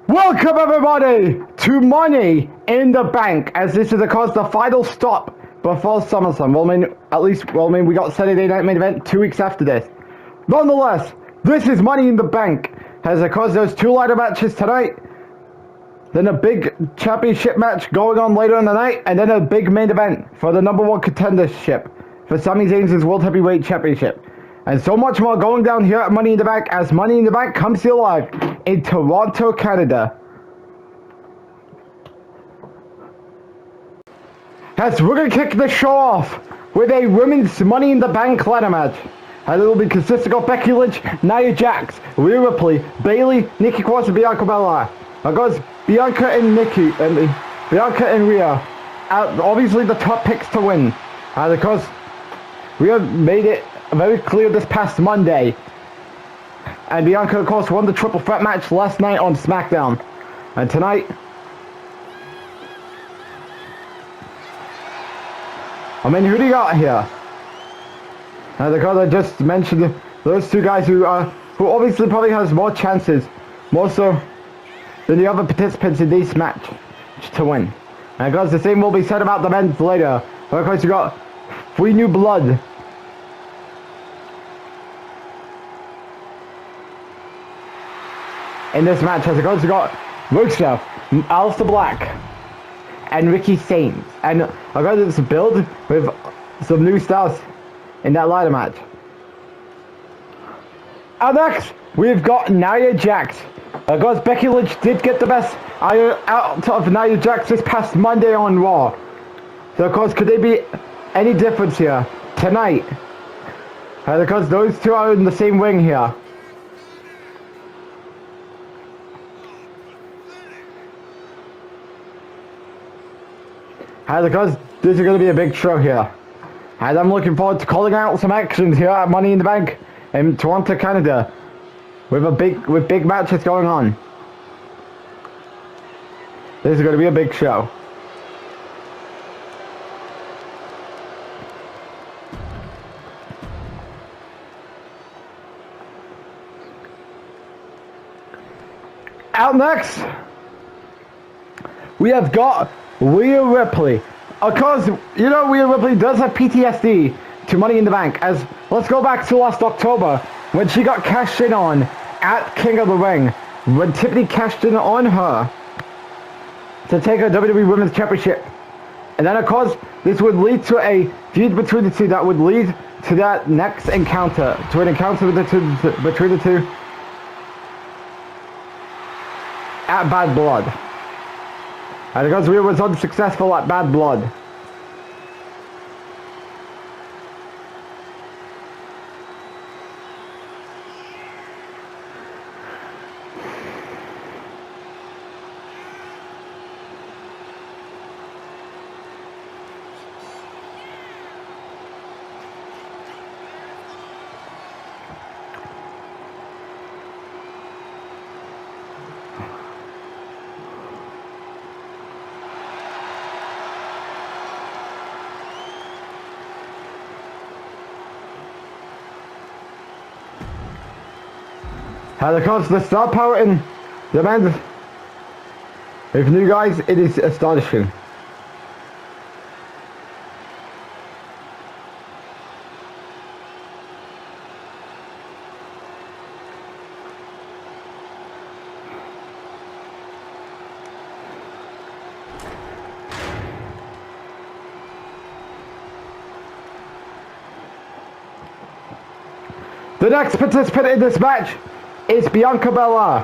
Welcome everybody to Money in the Bank, as this is of course the final stop before SummerSlam. We got Saturday Night Main Event 2 weeks after this. Nonetheless, this is Money in the Bank, as of course there's 2 ladder matches tonight, then a big championship match going on later in the night, and then a big main event for the #1 contendership for Sami Zayn's World Heavyweight Championship. And so much more going down here at Money in the Bank, as Money in the Bank comes to you live in Toronto, Canada. As we're going to kick the show off with a women's Money in the Bank ladder match. And it will be consisting of Becky Lynch, Nia Jax, Rhea Ripley, Bayley, Nikki Cross, and Bianca Belair. Of course, Bianca and Rhea are obviously the top picks to win. And of course, Rhea made it very clear this past Monday. And Bianca, of course, won the triple threat match last night on SmackDown. And tonight, who do you got here? And of course, I just mentioned those 2 guys who obviously probably has more chances, more so than the other participants in this match, to win. And of course, the same will be said about the men's later. But of course, you got 3 new blood in this match. As it goes, you got Rusev, Aleister Black, and Ricky Sainz. And I've got this build with some new stars in that ladder match. And next, we've got Nia Jax. Of course, Becky Lynch did get the best out of Nia Jax this past Monday on Raw. So of course, could there be any difference here tonight? And of course, those 2 are in the same ring here. And of course, this is going to be a big show here. And I'm looking forward to calling out some actions here at Money in the Bank in Toronto, Canada, with big matches going on. This is going to be a big show. Out next, we have got Rhea Ripley. Of course, you know Rhea Ripley does have PTSD to Money in the Bank, as let's go back to last October when she got cashed in on at King of the Ring, when Tiffany cashed in on her to take her WWE Women's Championship. And then of course, this would lead to a feud between the 2 that would lead to that next encounter, to an encounter between the 2 at Bad Blood. And because Rhea was unsuccessful at Bad Blood. And of course, the star power in the men's, with new guys, it is astonishing. The next participant in this match is Bianca Belair.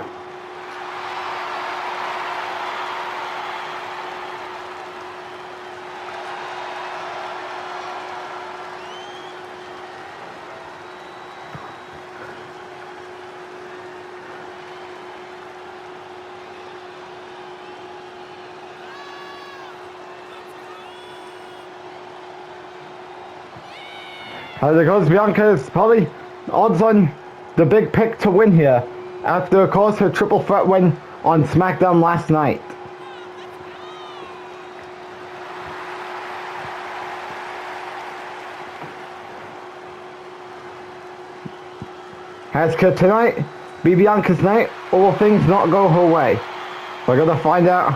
As it goes, Bianca is probably odds on the big pick to win here, after of course her triple threat win on SmackDown last night. As could tonight be Bianca's night, or will things not go her way? We're gonna find out.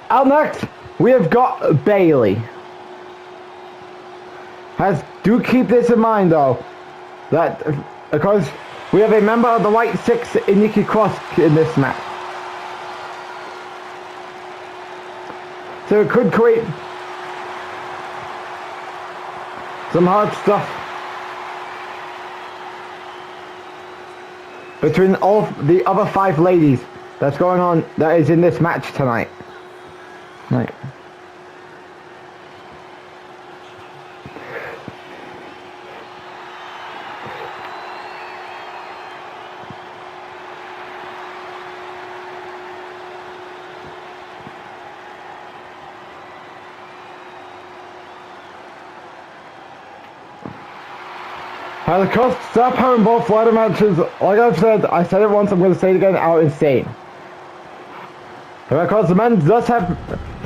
Out next, we have got Bailey. Do keep this in mind though, that because we have a member of the White Six in Nikki Cross in this match. So it could create some hard stuff between all the other 5 ladies that's going on, that is in this match tonight. Right. Of course, star power in both ladder matches, like I've said, I said it once, I'm going to say it again, are insane. But of course, the men does have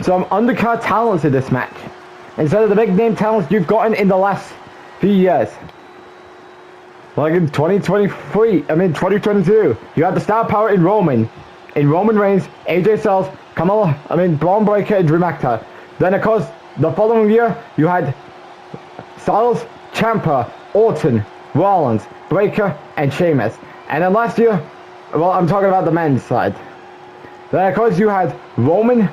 some undercard talents in this match, instead of the big name talents you've gotten in the last few years. Like in 2022, you had the star power in Roman Reigns, AJ Styles, Braun Breaker, and Drew McIntyre. Then of course, the following year, you had Styles, Ciampa, Orton, Rollins, Breaker, and Sheamus. And then last year, well, I'm talking about the men's side. Then of course you had Roman,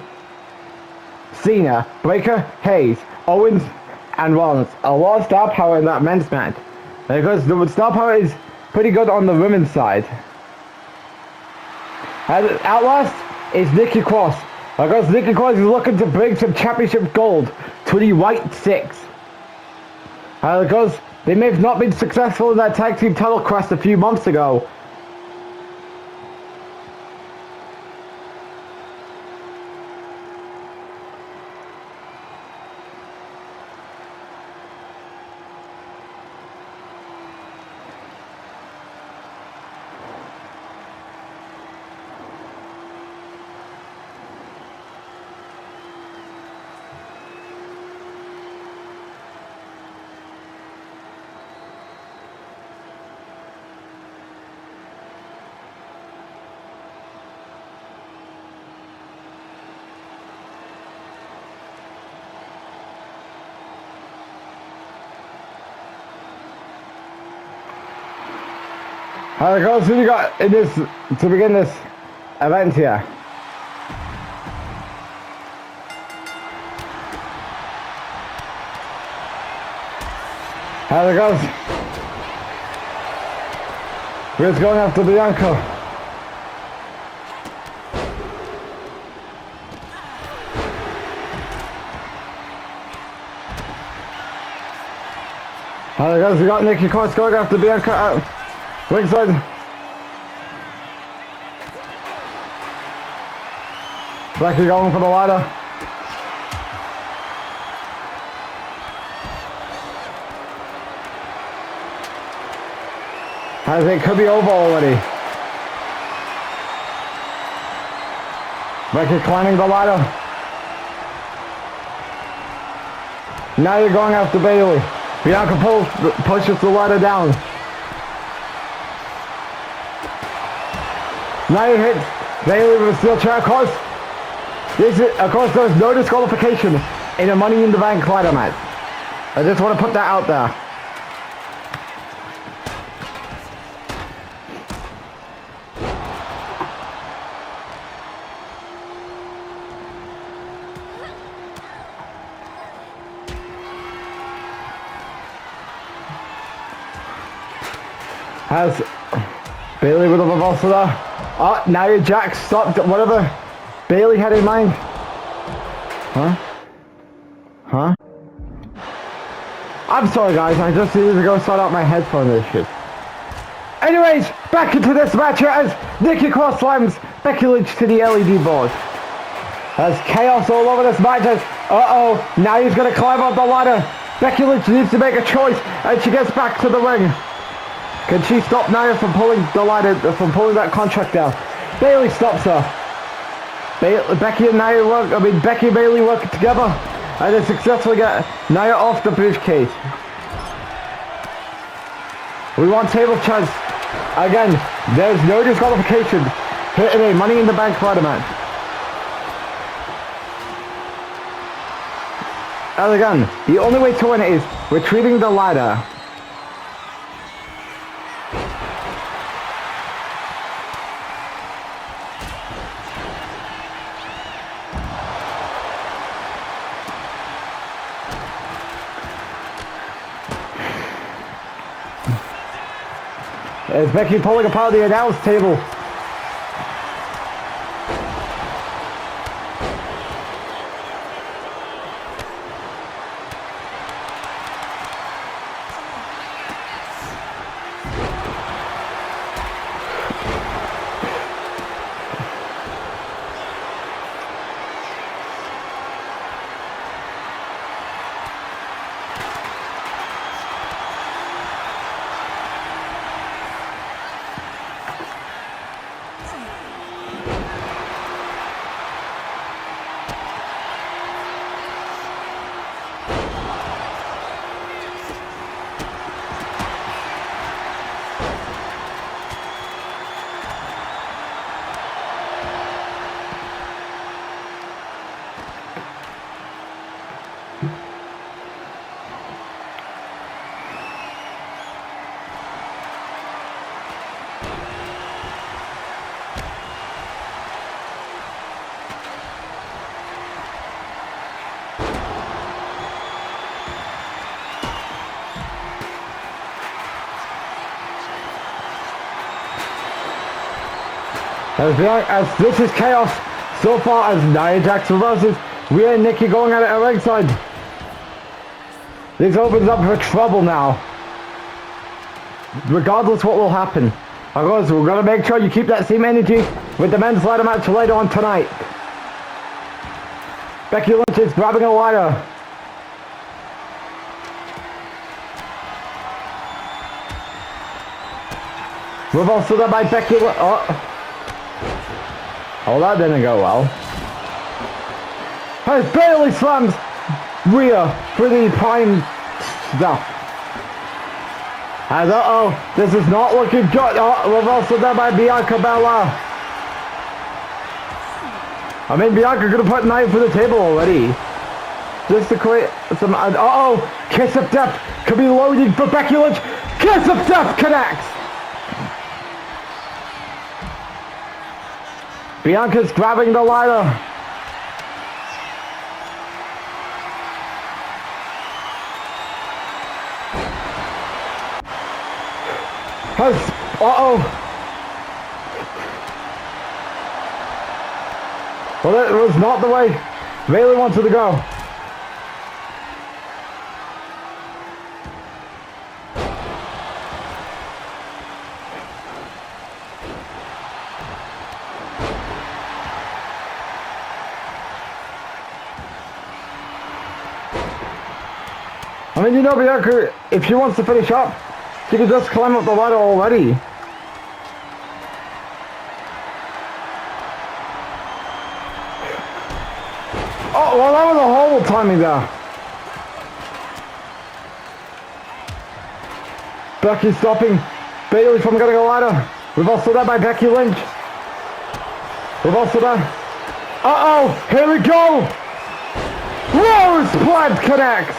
Cena, Breaker, Hayes, Owens, and Rollins. A lot of star power in that men's match. And because the star power is pretty good on the women's side. And out last is Nikki Cross. Because Nikki Cross is looking to bring some championship gold to the White Six. And because they may have not been successful in that tag team title quest a few months ago. Alright guys, who you got in this, to begin this event here? Alright guys, we're just going after Bianca. Alright guys, we got Nikki Cross going after Bianca out ringside. Becky going for the ladder. As it could be over already. Becky climbing the ladder. Now you're going after Bailey. Bianca pushes the ladder down. Now you hit Bailey with a steel chair. Of course, there's no disqualification in a Money in the Bank ladder match. I just want to put that out there. Has Bailey with a reversal there. Oh, now your Jack stopped whatever Bailey had in mind. Huh? I'm sorry guys, I just needed to go sort out my headphone issue. Anyways, back into this match as Nikki Cross slams Becky Lynch to the LED board. There's chaos all over this match as, now he's gonna climb up the ladder. Becky Lynch needs to make a choice and she gets back to the ring. Can she stop Nia from pulling the ladder, from pulling that contract down? Bailey stops her. Becky and Bailey work together and they successfully get Nia off the briefcase. We want table chance. Again, there's no disqualification. Here in a Money in the Bank ladder match. And again, the only way to win it is retrieving the ladder. Is Becky pulling apart the announce table? As this is chaos so far as Nia Jax versus Rhea and Nikki going at it at ringside. This opens up for trouble now. Regardless what will happen. Of course, we're going to make sure you keep that same energy with the men's ladder match later on tonight. Becky Lynch is grabbing a ladder. Reversal there by Becky Lynch. Oh, that didn't go well. As Bayley slams Rhea for the prime stuff. As this is not looking good. Reversal there by Bianca Belair. I mean, Bianca could have put a knife for the table already. Just to create some. Kiss of Death could be loading for Becky Lynch. Kiss of Death connects. Bianca's grabbing the ladder. Well, that was not the way Bayley wanted to go. I mean, you know, Bianca, if she wants to finish up, she can just climb up the ladder already. Oh, well, that was a horrible timing there. Becky stopping Bayley from getting a ladder. Reversal there by Becky Lynch. Reversal there. Here we go. Rose Blood connects.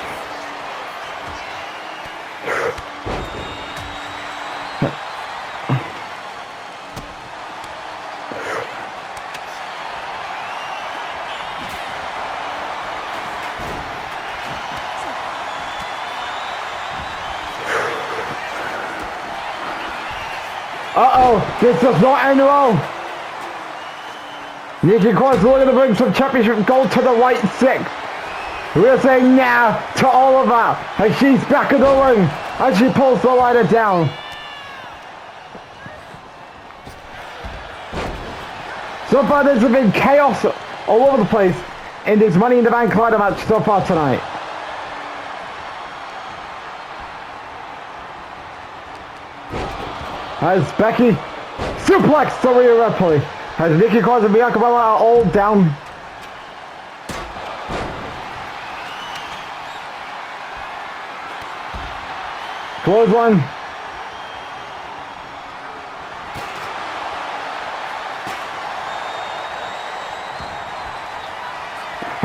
This does not end well. Nikki Cross looking to bring some championship gold to the white six. We're saying now to Oliver as she's back in the ring as she pulls the ladder down. So far there's been chaos all over the place in this Money in the Bank ladder match so far tonight. As Becky suplex to Rhea Ripley. As Nikki Cross and Bianca Belair are all down. Clothesline.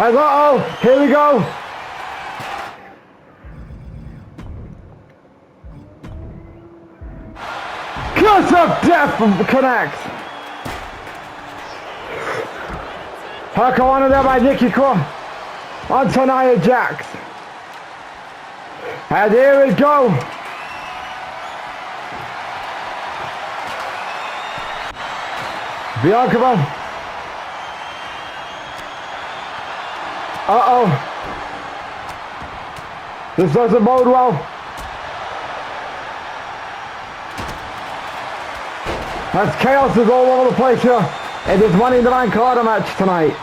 Uh-oh, here we go. Curse of death connects. Hucker on there by Nikki Cross on Nia Jax. And here we go. Bianca. Uh-oh. This doesn't bode well. As chaos is all over the place here in this Money in the Bank ladder match tonight.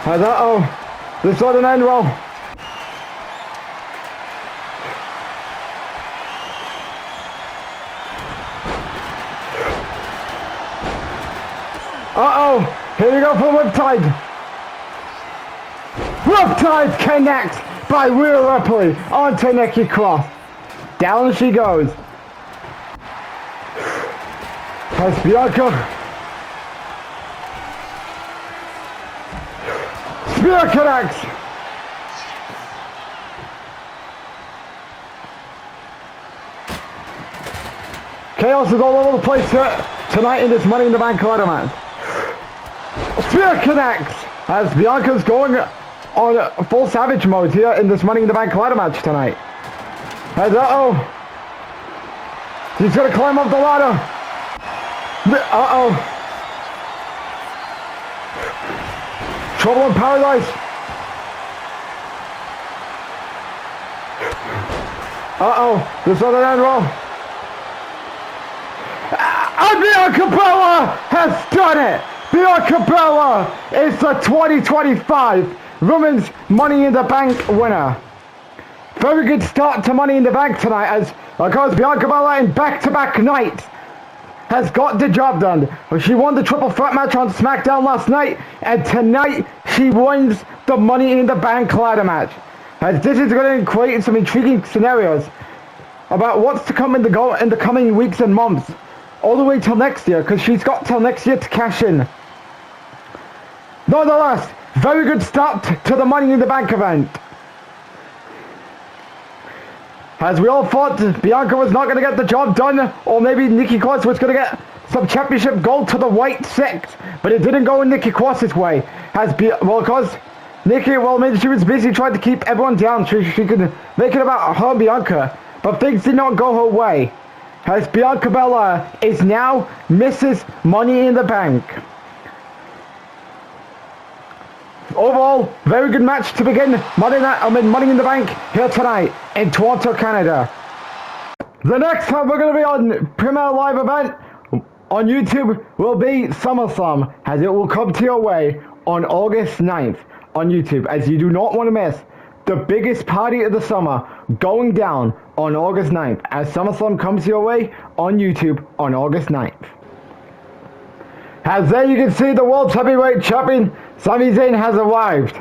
As uh-oh, this was an end roll. Uh-oh. Here we go for Riptide. Riptide connects by Rhea Ripley onto Nikki Cross. Down she goes. Has Bianca. Spear connects. Chaos is all over the place here tonight in this Money in the Bank ladder match. Spear connects as Bianca's going on full savage mode here in this Money in the Bank ladder match tonight. As uh-oh. She's gonna climb up the ladder. Uh-oh. Trouble in Paradise. Uh-oh. This other end roll. And Bianca Belair has done it. Bianca Belair is the 2025 Women's Money in the Bank winner. Very good start to Money in the Bank tonight as, of course, Bianca Belair in back-to-back nights has got the job done. She won the triple threat match on SmackDown last night, and tonight she wins the Money in the Bank ladder match. As this is going to create some intriguing scenarios about what's to come in the coming weeks and months, all the way till next year, because she's got till next year to cash in. Nonetheless, very good start to the Money in the Bank event. As we all thought Bianca was not going to get the job done, or maybe Nikki Cross was going to get some championship gold to the white six, but it didn't go in Nikki Cross's way. Because Nikki, maybe she was busy trying to keep everyone down. She could make it about her and Bianca, but things did not go her way. As Bianca Belair is now Mrs. Money in the Bank. Overall, very good match to begin Money in the Bank here tonight in Toronto, Canada. The next time we're going to be on Premier Live event on YouTube will be SummerSlam, as it will come to your way on August 9th on YouTube, as you do not want to miss the biggest party of the summer going down on August 9th, as SummerSlam comes your way on YouTube on August 9th. As there you can see the World's Heavyweight Champion, Sami Zayn, has arrived.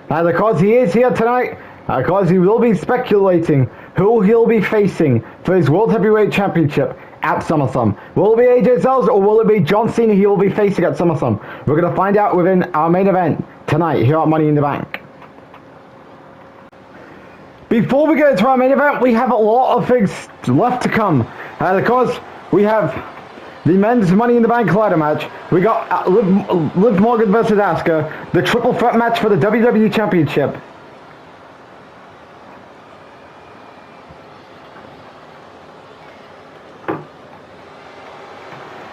And of course he is here tonight, of course he will be speculating who he'll be facing for his World Heavyweight Championship at SummerSlam. Will it be AJ Styles or will it be John Cena he will be facing at SummerSlam? We're going to find out within our main event tonight here at Money in the Bank. Before we get into our main event, we have a lot of things left to come. And of course, we have the men's Money in the Bank ladder match. We got Liv Morgan versus Asuka, the triple threat match for the WWE Championship.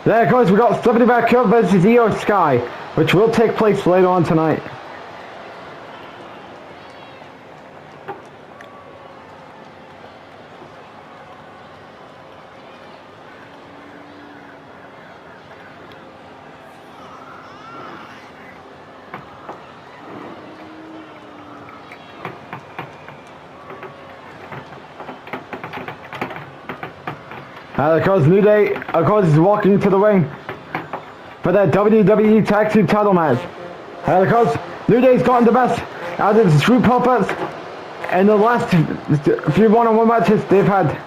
Then of course we got Vaquer versus Io Sky, which will take place later on tonight. Of course, New Day, of course, is walking to the ring for their WWE Tag Team title match. Of course, New Day's gotten the best out of the Street Profits And the last few one-on-one matches they've had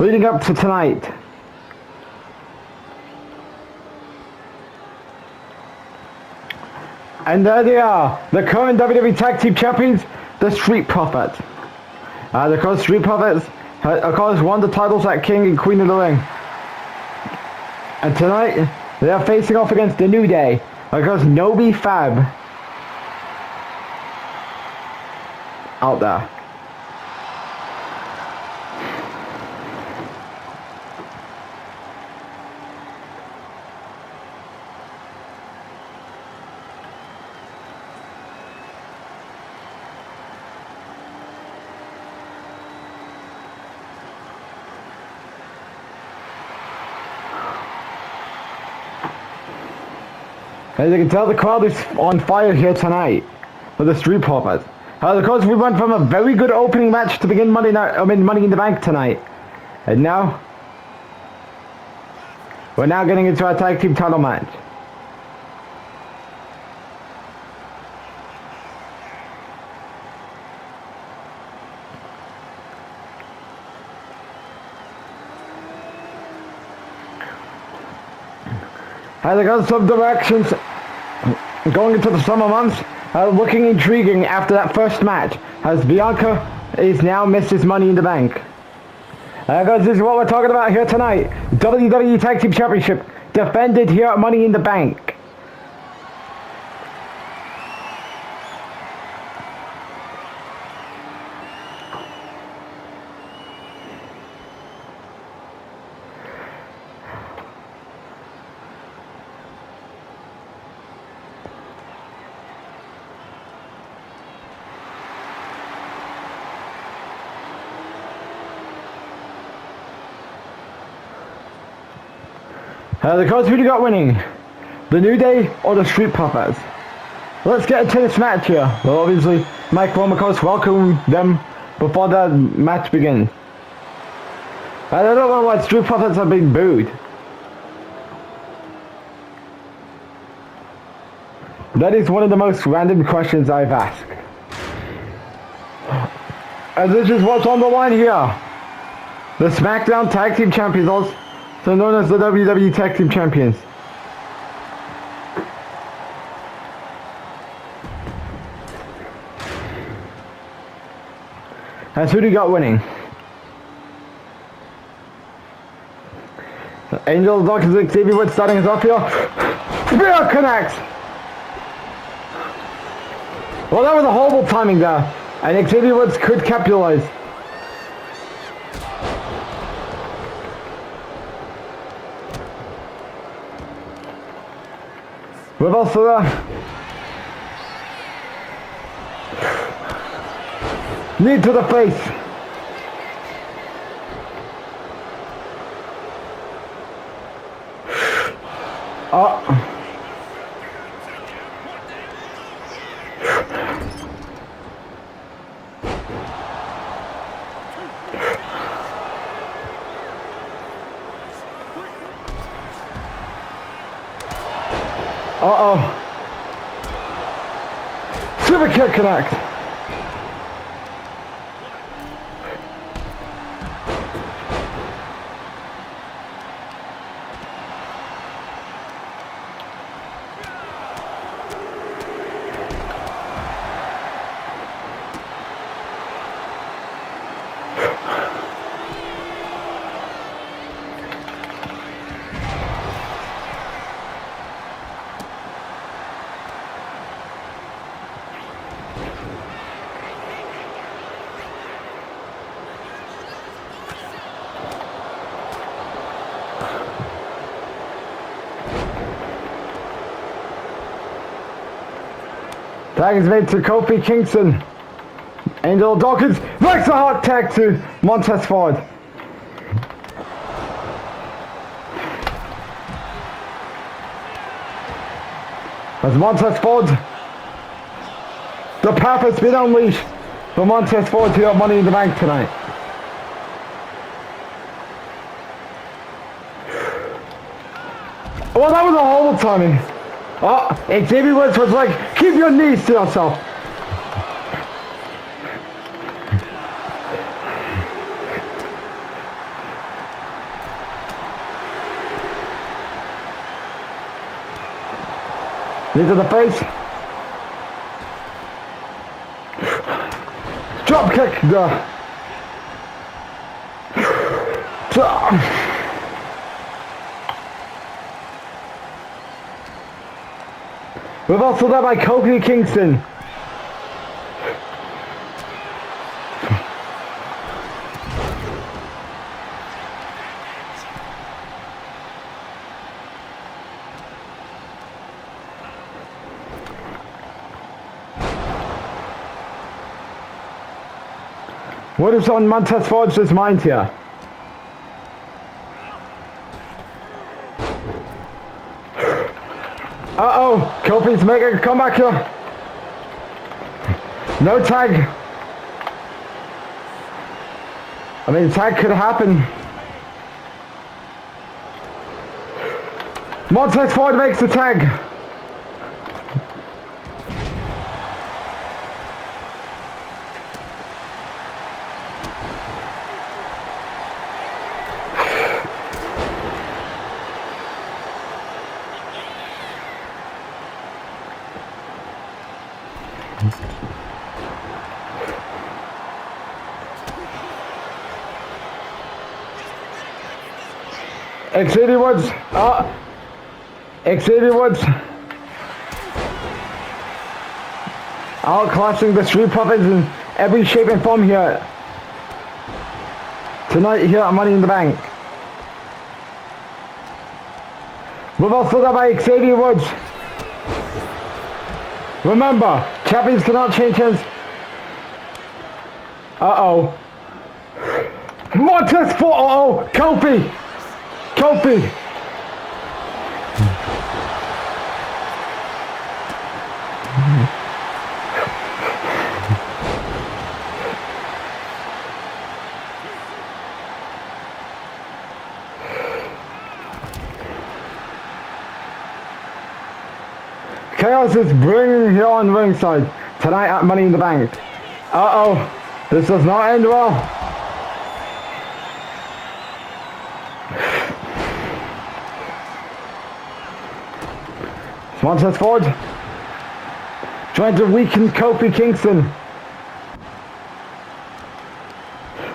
leading up to tonight. And there they are, the current WWE Tag Team Champions, the Street Profits. The current Street Profits, of course, won the titles at King and Queen of the Ring. And tonight, they are facing off against the New Day, of course, Nobi Fab. Out there. As you can tell, the crowd is on fire here tonight for the Street Profits. Of course, we went from a very good opening match to begin Money in the Bank tonight, and now we're getting into our tag team title match. As I got some directions going into the summer months, looking intriguing after that first match, as Bianca is now Mrs. Money in the Bank. Guys, this is what we're talking about here tonight. WWE Tag Team Championship defended here at Money in the Bank. The cards who got winning, the New Day or the Street Profits. Let's get into this match here. Well, obviously, Mike will, of course, welcome them before the match begins. I don't know why Street Profits are being booed. That is one of the most random questions I've asked. And this is what's on the line here. The SmackDown Tag Team Champions, also known as the WWE Tag Team Champions. That's who they got winning. Angel Dawkins, Xavier Woods starting us off here. Spear connects! Well, that was a horrible timing there. And Xavier Woods could capitalize. We've also knee to the face. Super kick connect. Tag is made to Kofi Kingston. Angel Dawkins makes a hot tag to Montez Ford. As Montez Ford, the path has been unleashed for Montez Ford to have Money in the Bank tonight. Well, that was a horrible timing. Xavier Woods was like, keep your knees to yourself. Knee to the face. Drop kick. Reversal there by Kofi Kingston. What is on Montez Ford's mind here? Uh-oh, Kofi's making a comeback here. No tag. I mean, tag could happen. Montez Ford makes the tag. Xavier Woods. Xavier Woods. Outclassing the Street Profits in every shape and form here. Tonight here at Money in the Bank. Reversal there by Xavier Woods. Remember, champions cannot change hands. Uh-oh. Montez Ford. Uh-oh. Kofi. Kofi. Chaos is bringing here on ringside tonight at Money in the Bank. Uh-oh, this does not end well. Montez Ford trying to weaken Kofi Kingston.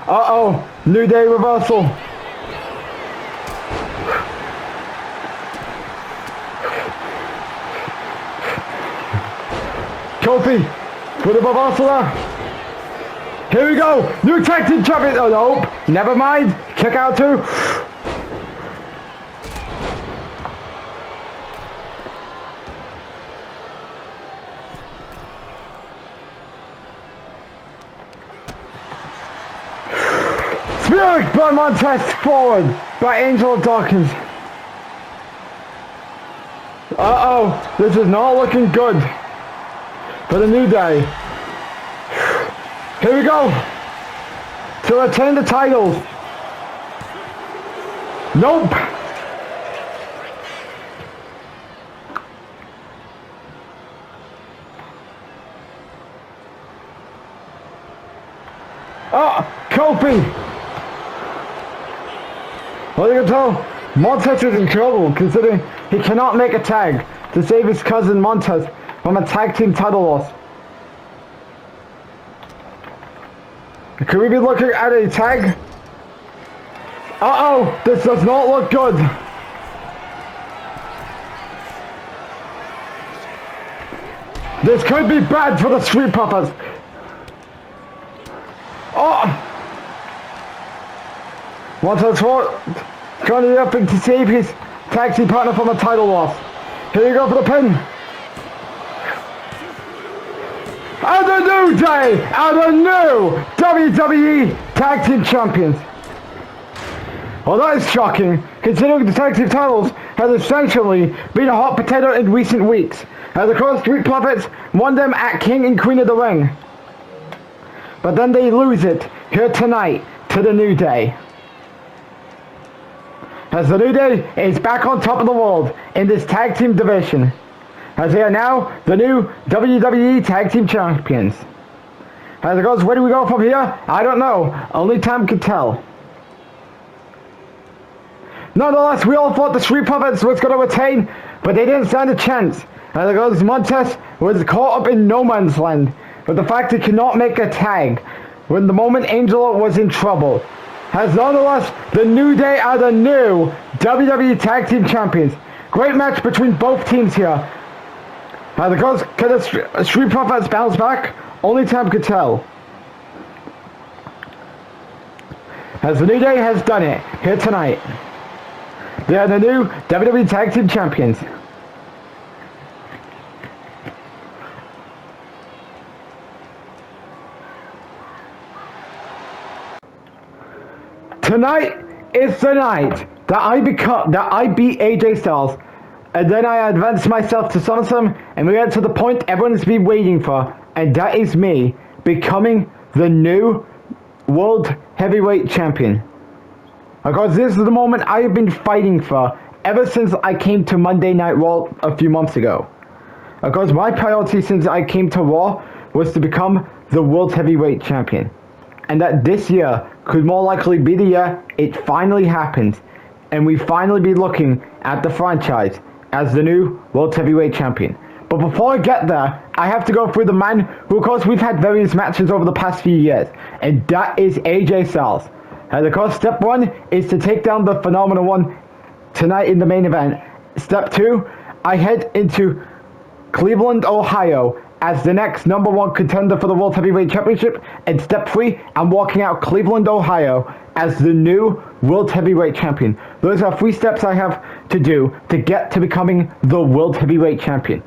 Uh-oh, New Day reversal. Kofi with a reversal there. Here we go. New tag team champion. Oh no. Never mind. Kick out too. Spirit by Montez forward by Angel of Dawkins. Uh-oh. This is not looking good for the New Day. Here we go. To retain the titles. Nope. Kofi. Well, you can tell Montez is in trouble considering he cannot make a tag to save his cousin Montez from a tag team title loss. Could we be looking at a tag? Uh-oh, this does not look good. This could be bad for the Street Profits. Oh! Montez Ford trying to do everything to save his tag team partner from a title loss. Here you go for the pin. And the New Day and the new WWE Tag Team Champions. Well, that is shocking, considering the tag team titles has essentially been a hot potato in recent weeks, as the course Street Profits won them at King and Queen of the Ring. But then they lose it here tonight to the New Day. As the New Day is back on top of the world in this tag team division, as they are now the new WWE Tag Team Champions. As it goes, where do we go from here? I don't know. Only time can tell. Nonetheless, we all thought the Street Profits was going to retain, but they didn't stand a chance, And there goes Montez was caught up in no man's land with the fact he cannot make a tag when the moment Angela was in trouble. Has nonetheless, the New Day are the new WWE Tag Team Champions. Great match between both teams here. And there goes, can the Street Profits bounce back? Only time could tell. As the New Day has done it here tonight. They are the new WWE Tag Team Champions. Tonight is the night that I beat AJ Styles, and then I advance myself to SummerSlam, and we get to the point everyone's been waiting for, and that is me becoming the new World Heavyweight Champion. Because this is the moment I have been fighting for ever since I came to Monday Night Raw a few months ago. Because my priority since I came to Raw was to become the World Heavyweight Champion. And that this year could more likely be the year it finally happens, and we finally be looking at the franchise as the new World Heavyweight Champion. But before I get there, I have to go through the man who, of course, we've had various matches over the past few years, and that is AJ Styles. And of course, step 1 is to take down the Phenomenal One tonight in the main event. Step 2, I head into Cleveland, Ohio as the next #1 contender for the World Heavyweight Championship. And step 3, I'm walking out Cleveland, Ohio as the new World Heavyweight Champion. Those are 3 steps I have to do to get to becoming the World Heavyweight Champion.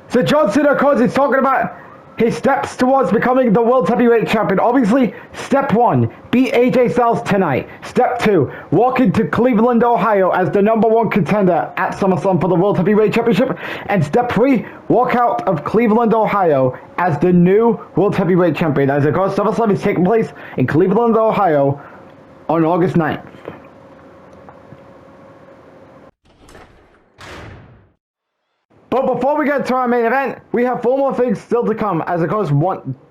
So John Cena, of course, is talking about his steps towards becoming the World Heavyweight Champion. Obviously, step 1, beat AJ Styles tonight. Step 2, walk into Cleveland, Ohio as the #1 contender at SummerSlam for the World Heavyweight Championship. And step 3, walk out of Cleveland, Ohio as the new World Heavyweight Champion. As of course, SummerSlam is taking place in Cleveland, Ohio on August 9th. But before we get to our main event, we have 4 more things still to come. As of course,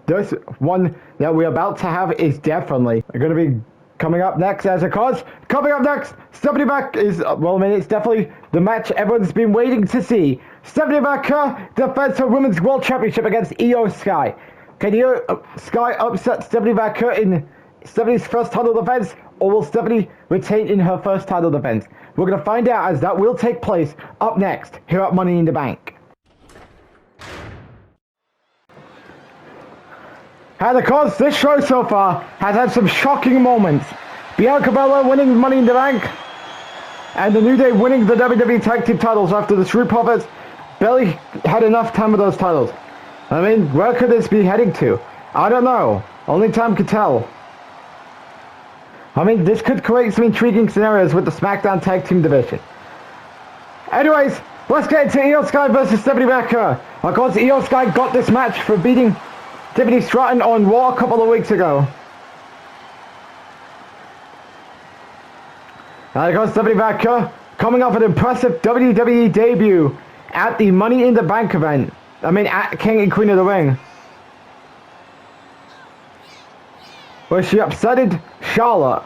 this one that we're about to have is definitely going to be coming up next. As of course, coming up next, Stephanie Vaquer is, well, I mean, it's definitely the match everyone's been waiting to see. Stephanie Vaquer defends her Women's World Championship against Io Sky. Can Io Sky upset Stephanie Vaquer in Stephanie's first title defense, or will Stephanie retain in her first title defense? We're going to find out, as that will take place up next here at Money in the Bank. And of course, this show so far has had some shocking moments. Bianca Belair winning Money in the Bank, and the New Day winning the WWE Tag Team titles after the Street Profits barely had enough time with those titles. I mean, where could this be heading to? I don't know. Only time could tell. I mean, this could create some intriguing scenarios with the SmackDown Tag Team division. Anyways, let's get into Io Sky versus Stephanie Vaquer. Of course, Io Sky got this match for beating Tiffany Stratton on Raw a couple of weeks ago. And of course, Stephanie Vaquer coming off an impressive WWE debut at the Money in the Bank event. I mean, at King and Queen of the Ring, where she upsetted Charlotte.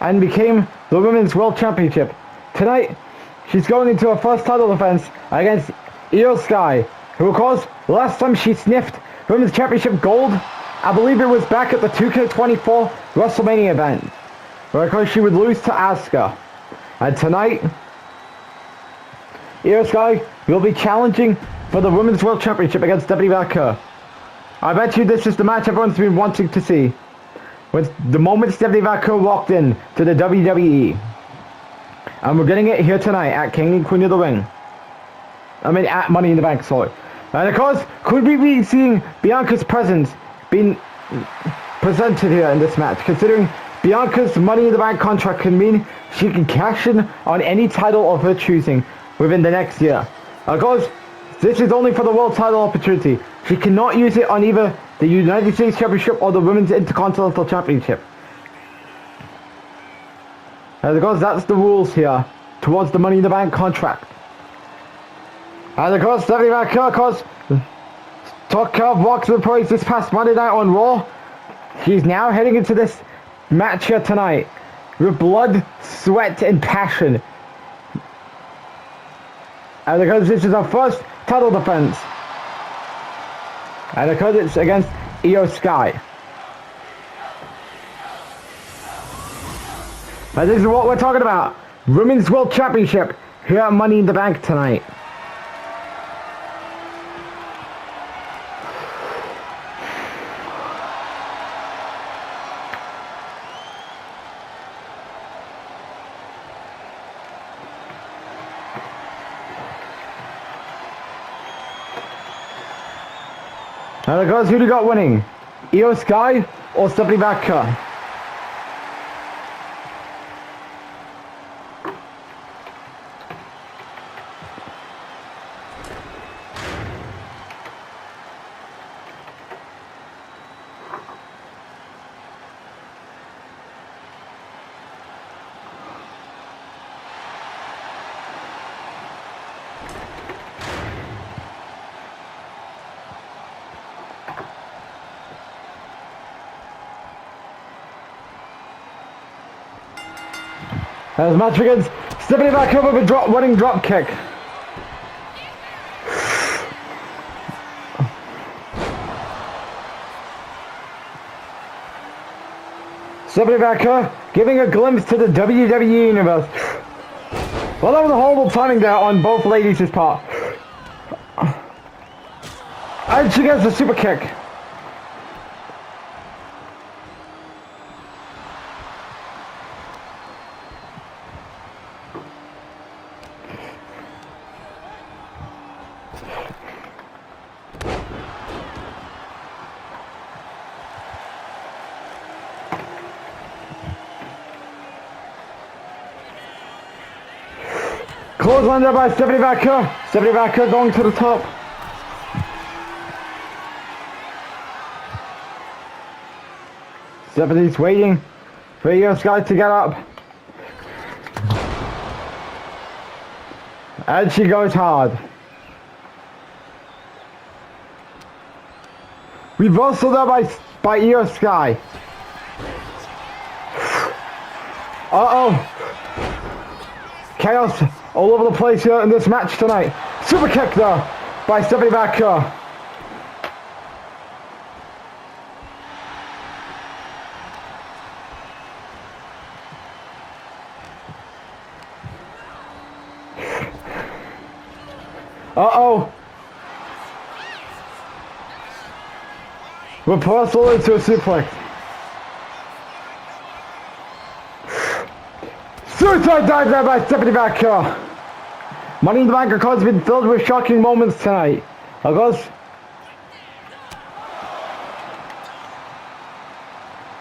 And became the Women's World Championship. Tonight, she's going into her first title defense against Io Sky, who of course, last time she sniffed Women's Championship gold, I believe it was back at the 2K24 WrestleMania event, where of course she would lose to Asuka. And tonight, Io Sky will be challenging for the Women's World Championship against Stephanie Vaquer. I bet you this is the match everyone's been wanting to see. With the moment Stephanie Vaquer walked in to the WWE. And we're getting it here tonight at King and Queen of the Ring. I mean, at Money in the Bank, sorry. And of course, could we be seeing Bianca's presence being presented here in this match? Considering Bianca's Money in the Bank contract can mean she can cash in on any title of her choosing within the next year. Of course, this is only for the world title opportunity. She cannot use it on either the United States Championship or the Women's Intercontinental Championship. And of course, that's the rules here towards the Money in the Bank contract. And of course, Stephanie Vaquer, of course, talk of walks and praise this past Monday night on Raw. She's now heading into this match here tonight with blood, sweat, and passion. And because this is our first title defense. And because it's against Io Sky. And this is what we're talking about. Women's World Championship here at Money in the Bank tonight. And guys, who do you got winning? Io Sky or Stephanie Vaquer? As the match begins, Stephanie Vaquer with a winning drop kick. Stephanie Vaquer giving a glimpse to the WWE universe. Well, that was a horrible timing there on both ladies' part. And she gets a super kick. Clothesline there by Stephanie Vaquer. Stephanie Vaquer going to the top. Stephanie's waiting for Io Sky to get up. And she goes hard. Reversal there by Io Sky. Uh-oh. Chaos all over the place here in this match tonight. Super kick there by Stephanie Vaquer. Uh-oh. Reversal into a suplex. Suicide dive there by Stephanie Vaquer. Money in the Bank card has been filled with shocking moments tonight. Of course,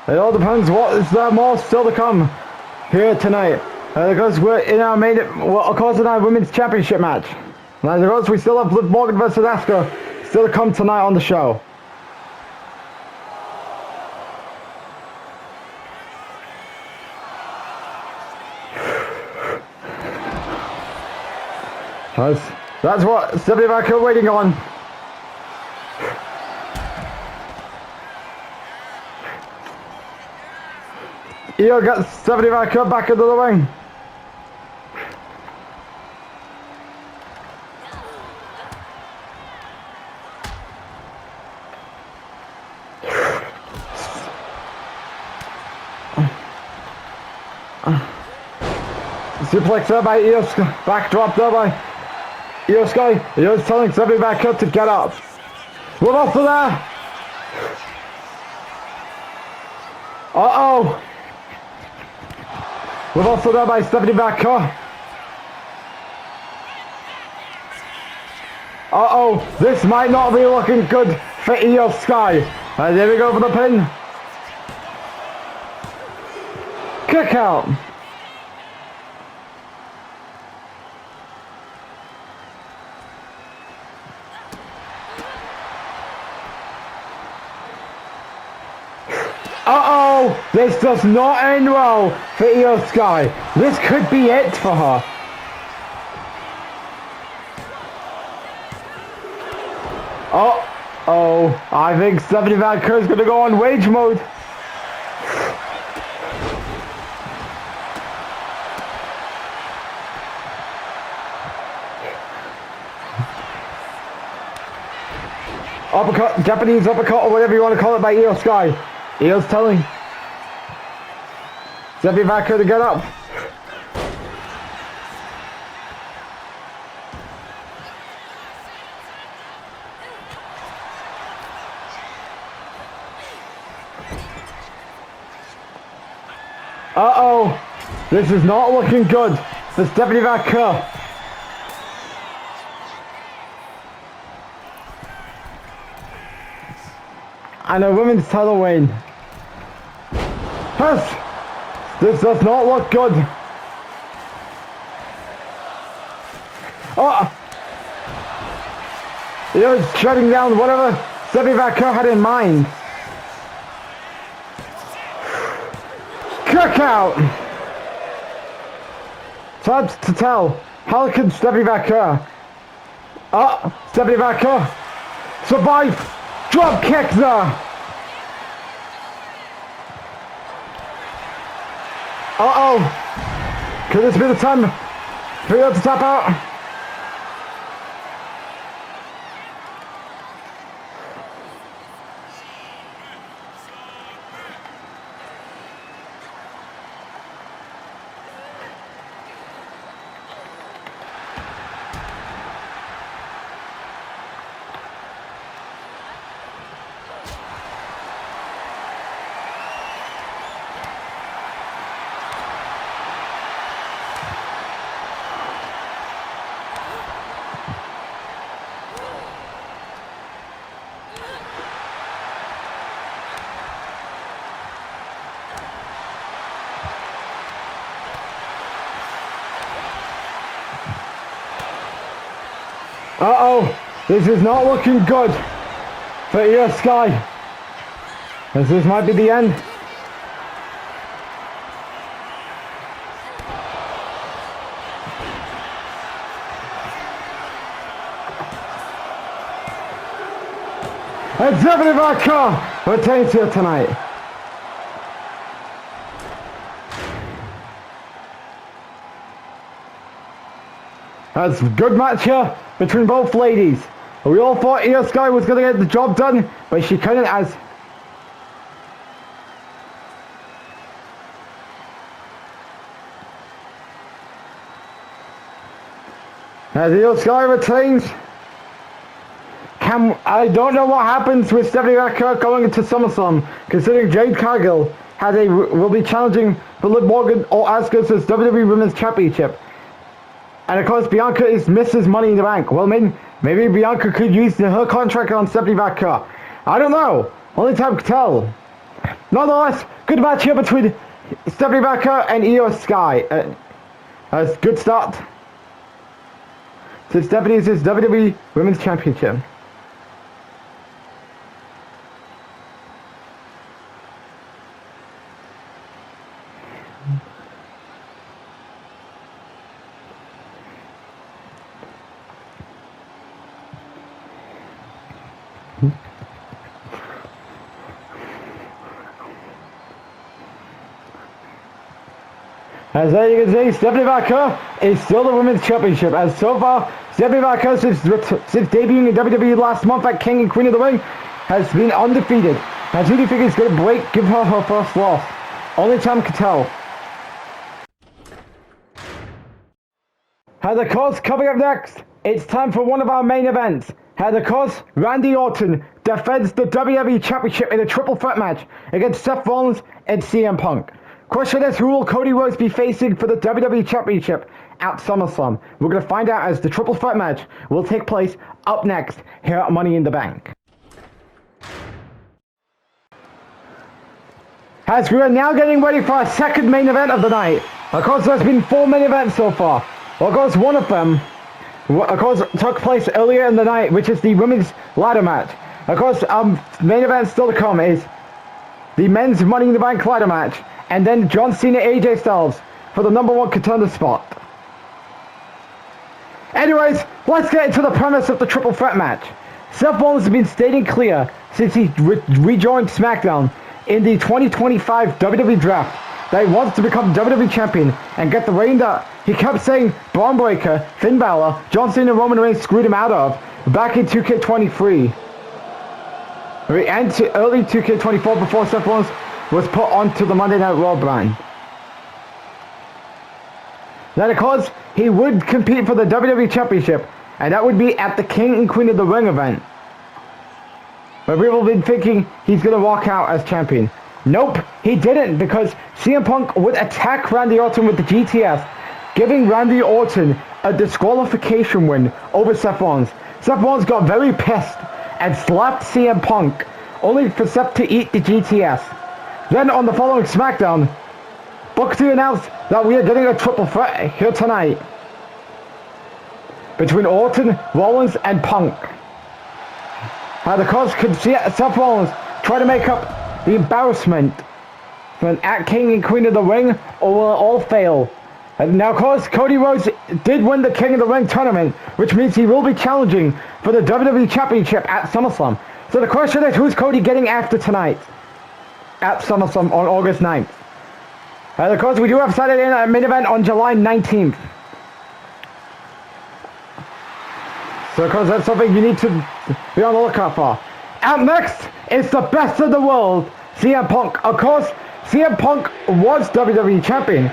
it all depends what is there more still to come here tonight. Because we're in our in our women's championship match. And of course, we still have Liv Morgan versus Asuka still to come tonight on the show. That's what Stephanie Vaquer waiting on. Io gets Stephanie Vaquer back into the ring. Suplex there by Io Sky. Backdrop there by Io Sky. Io's telling Stephanie Vaquer to get up. We're off to there. Uh-oh. We're off to there by Stephanie Vaquer. Uh-oh. This might not be looking good for Io Sky. And there we go for the pin. Kick out. Uh-oh! This does not end well for Io Sky. This could be it for her. Uh-oh. I think Stephanie Vaquer is going to go on wage mode. Uppercut, Japanese uppercut, or whatever you want to call it by Io Sky. Io's telling Steffi Vaquer to get up. Uh-oh. This is not looking good for Steffi Vaquer. And a women's title reign. Yes, this does not look good. Oh, it's shutting down whatever Steffi Vaquer had in mind. Kick out. Time to tell. How can Steffi Vaquer? Steffi Vaquer survive. Drop kick there. Uh-oh. Could this be the time for you to tap out? Uh-oh, this is not looking good for Io Sky, as this might be the end. And Steffi Vaquer retains here tonight. That's a good match here between both ladies. We all thought Io Sky was going to get the job done, but she couldn't as Io Sky retains. I don't know what happens with Steffi Vaquer going into SummerSlam, considering Jade Cargill will be challenging for Liv Morgan or Asuka's WWE Women's Championship. And of course, Bianca is Mrs. Money in the Bank. Well, maybe Bianca could use her contract on Steffi Vaquer. I don't know. Only time can tell. Nonetheless, good match here between Steffi Vaquer and Io Sky. That's a good start. So Stephanie's WWE Women's Championship. As you can see, Steffi Vaquer is still the Women's Championship, as so far, Steffi Vaquer, since debuting in WWE last month at King and Queen of the Ring, has been undefeated. As who do you think is going to give her her first loss? Only time can tell. And of course, coming up next, it's time for one of our main events. And of course, Randy Orton defends the WWE Championship in a triple threat match against Seth Rollins and CM Punk. Question is, who will Cody Rhodes be facing for the WWE Championship at SummerSlam? We're going to find out as the triple threat match will take place up next here at Money in the Bank. As we are now getting ready for our second main event of the night. Of course, there's been 4 main events so far. Of course, one of them, took place earlier in the night, which is the women's ladder match. Of course, main event still to come is the men's Money in the Bank ladder match, and then John Cena, AJ Styles for the #1 contender spot. Anyways, let's get into the premise of the triple threat match. Seth Rollins has been stating clear since he rejoined SmackDown in the 2025 WWE Draft that he wants to become WWE Champion and get the reign that he kept saying Braun Breaker, Finn Balor, John Cena, and Roman Reigns screwed him out of back in 2K23. And to early 2K24 before Seth Rollins was put onto the Monday Night Raw brand. Then of course, he would compete for the WWE Championship, and that would be at the King and Queen of the Ring event. But people have been thinking he's going to walk out as champion. Nope, he didn't, because CM Punk would attack Randy Orton with the GTS, giving Randy Orton a disqualification win over Seth Rollins. Seth Rollins got very pissed and slapped CM Punk, only for Seth to eat the GTS. Then on the following SmackDown, Booker T announced that we are getting a triple threat here tonight between Orton, Rollins, and Punk. And of course, could see Seth Rollins try to make up the embarrassment at King and Queen of the Ring, or will it all fail? And now, of course, Cody Rhodes did win the King of the Ring tournament, which means he will be challenging for the WWE Championship at SummerSlam. So the question is, who's Cody getting after tonight at SummerSlam on August 9th? And of course, we do have Saturday Night Main Event on July 19th. So of course, that's something you need to be on the lookout for. Up next, it's the best of the world, CM Punk. Of course, CM Punk was WWE Champion.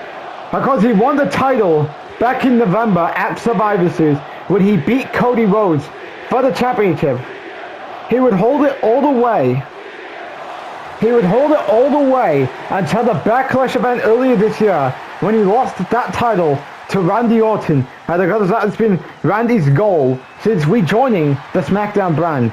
Of course, he won the title back in November at Survivor Series when he beat Cody Rhodes for the championship. He would hold it all the way. He would hold it all the way until the Backlash event earlier this year when he lost that title to Randy Orton. And of course, that has been Randy's goal since rejoining the SmackDown brand.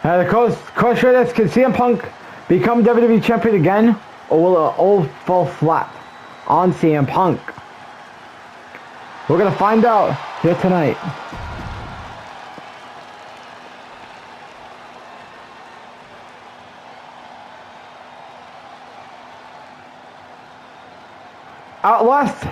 And of course, question is, can CM Punk become WWE Champion again, or will it all fall flat on CM Punk? We're going to find out here tonight. At last,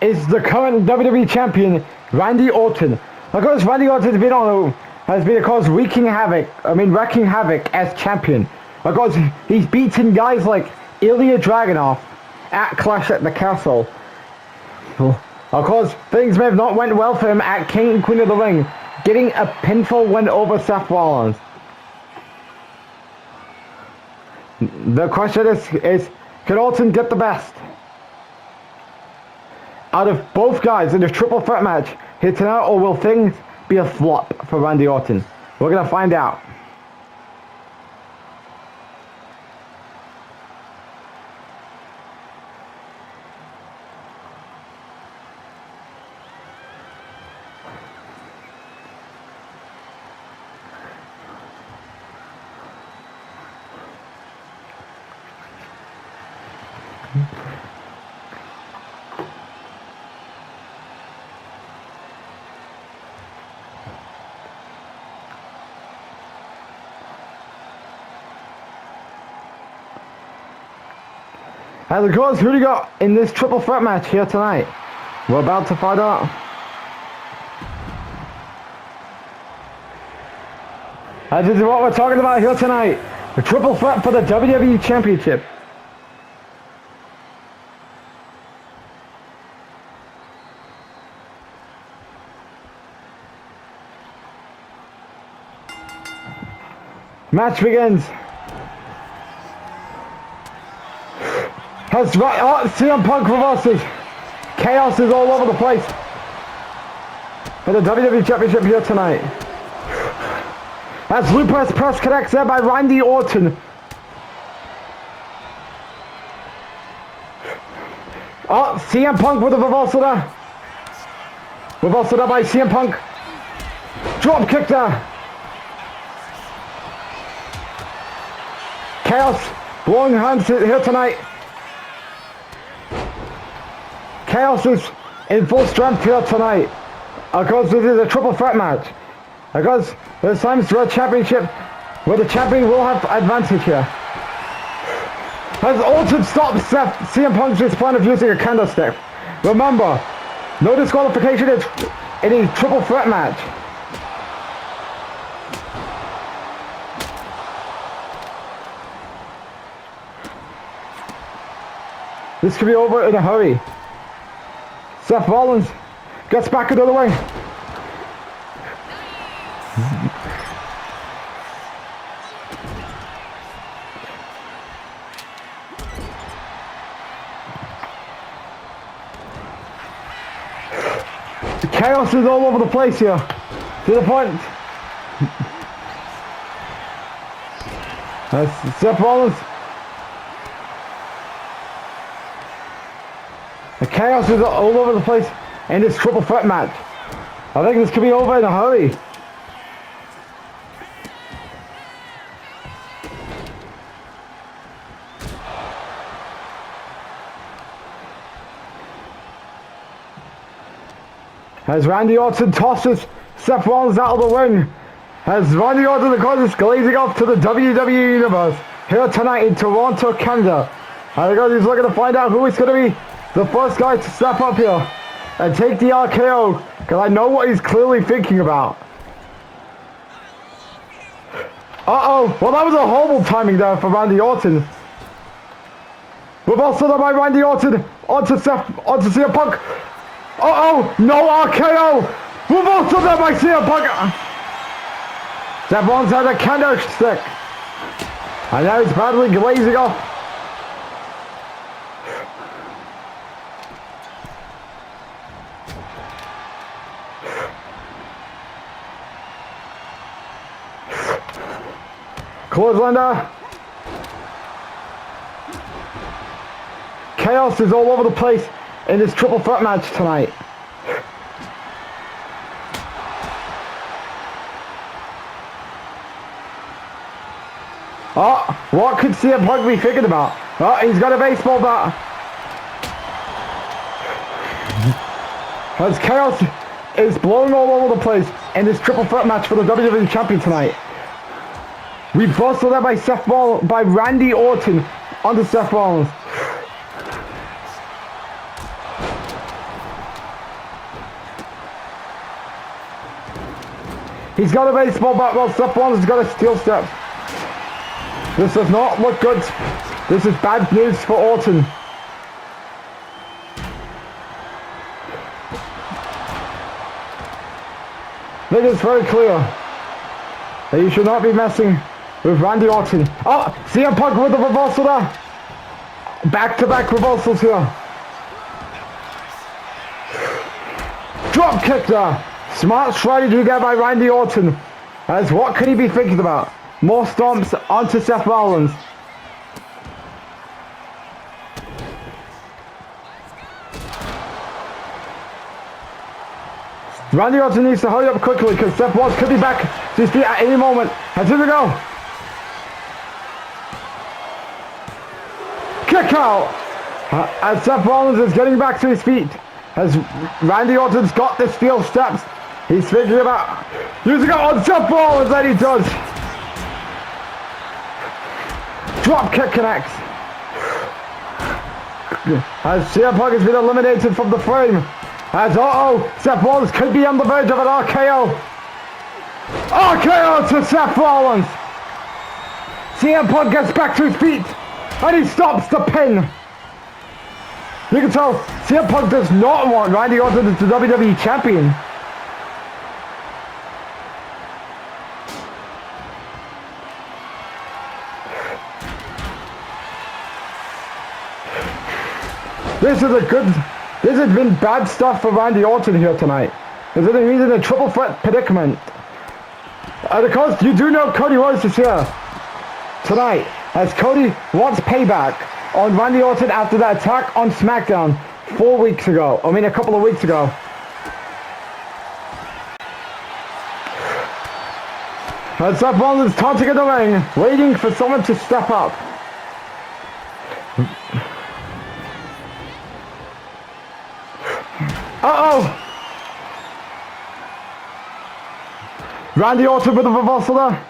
is the current WWE Champion, Randy Orton. Of course, Randy Orton has been of course wreaking havoc as champion. Of course, he's beaten guys like Ilya Dragunov at Clash at the Castle. Of course, things may have not went well for him at King and Queen of the Ring, getting a pinfall win over Seth Rollins. The question is can Orton get the best out of both guys in a triple threat match here tonight, or will things be a flop for Randy Orton? We're going to find out. And of course, who do you got in this triple threat match here tonight? We're about to find out. And this is what we're talking about here tonight. The triple threat for the WWE Championship. Match begins. CM Punk reverses. Chaos is all over the place for the WWE Championship here tonight. As Lupus press connects there by Randy Orton. CM Punk with a reversal there. Reversal there by CM Punk. Drop kick there. Chaos blowing hands here tonight. Chaos is in full strength here tonight. Because this is a triple threat match. Because there's times for a championship where the champion will have advantage here. Has Orton stopped CM Punk's plan of using a candlestick? Remember, no disqualification in a triple threat match. This could be over in a hurry. Seth Rollins gets back into the ring. The chaos is all over the place here. To the point. That's Seth Rollins. The chaos is all over the place in this triple threat match. I think this could be over in a hurry. As Randy Orton tosses Seth Rollins out of the ring. As Randy Orton, of course, is glazing off to the WWE Universe here tonight in Toronto, Canada. And because he's looking to find out who is going to be the first guy to step up here and take the RKO, because I know what he's clearly thinking about. Uh-oh, well that was a horrible timing there for Randy Orton. Reversal there by Randy Orton onto CM Punk. Uh-oh, no RKO. Reversal there by CM Punk. Seth Rollins had a candlestick. And now he's badly glazing off. Clotheslander. Chaos is all over the place in this triple threat match tonight. Oh, what could CM Punk be thinking about? Oh, he's got a baseball bat. As Chaos is blowing all over the place in this triple threat match for the WWE Champion tonight. Reversal there by Randy Orton onto Seth Rollins. He's got a baseball bat while Seth Rollins has got a steel step. This does not look good. This is bad news for Orton. It is very clear that you should not be messing with Randy Orton. Oh, CM Punk with the reversal there. Back-to-back reversals here. Drop kick there. Smart strategy there by Randy Orton. As what could he be thinking about? More stomps onto Seth Rollins. Randy Orton needs to hurry up quickly because Seth Rollins could be back to his feet at any moment. And here we go. Kick out. As Seth Rollins is getting back to his feet. As Randy Orton's got the steel steps. He's thinking about using it on Seth Rollins, and he does. Drop kick connects. As CM Punk has been eliminated from the frame. As Seth Rollins could be on the verge of an RKO. RKO to Seth Rollins. CM Punk gets back to his feet. And he stops the pin. You can tell CM Punk does not want Randy Orton as the WWE Champion. This has been bad stuff for Randy Orton here tonight. He's in a triple threat predicament. And of course, you do know Cody Rhodes is here tonight, as Cody wants payback on Randy Orton after that attack on SmackDown 4 weeks ago. I mean, a couple of weeks ago. And Seth Rollins is taunting in the ring, waiting for someone to step up. Randy Orton with a reversal there.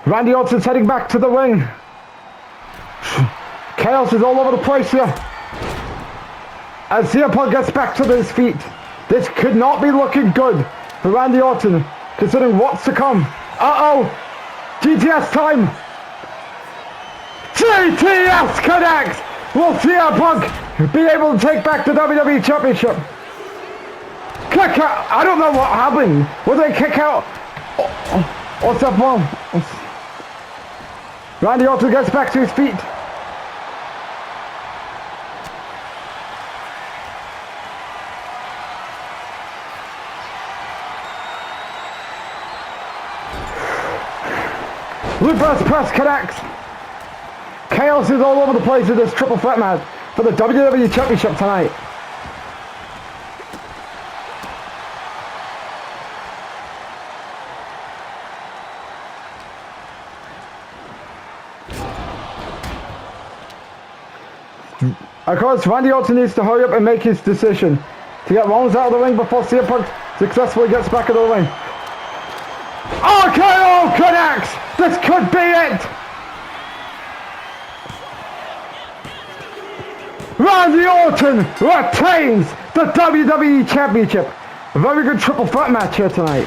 Randy Orton's heading back to the ring. Chaos is all over the place here. As CM Punk gets back to his feet. This could not be looking good for Randy Orton, considering what's to come. Uh-oh! GTS time! GTS connects! Will CM Punk be able to take back the WWE Championship? Kick out! I don't know what happened. Will they kick out? What's up, Mom? Randy Orton gets back to his feet. Reverse press connects. Chaos is all over the place in this triple threat match for the WWE Championship tonight. Of course, Randy Orton needs to hurry up and make his decision to get Rollins out of the ring before CM Punk successfully gets back in the ring. RKO connects! This could be it! Randy Orton retains the WWE Championship. A very good triple threat match here tonight.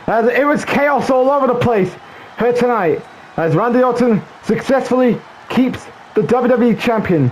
As it was chaos all over the place here tonight, as Randy Orton successfully keeps the WWE Champion.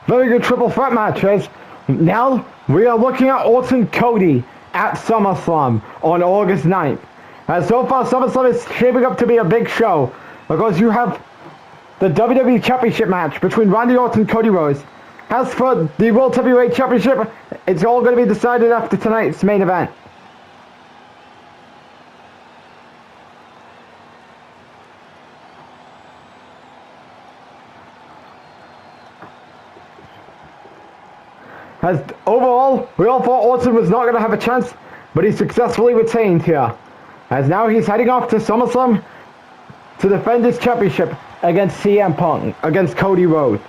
Very good triple threat match, as now we are looking at Orton Cody at SummerSlam on August 9th. And so far, SummerSlam is shaping up to be a big show because you have the WWE Championship match between Randy Orton and Cody Rhodes. As for the World Heavyweight Championship, it's all going to be decided after tonight's main event. As overall, we all thought Orton was not going to have a chance, but he successfully retained here. As now he's heading off to SummerSlam to defend his championship against CM Punk, against Cody Rhodes.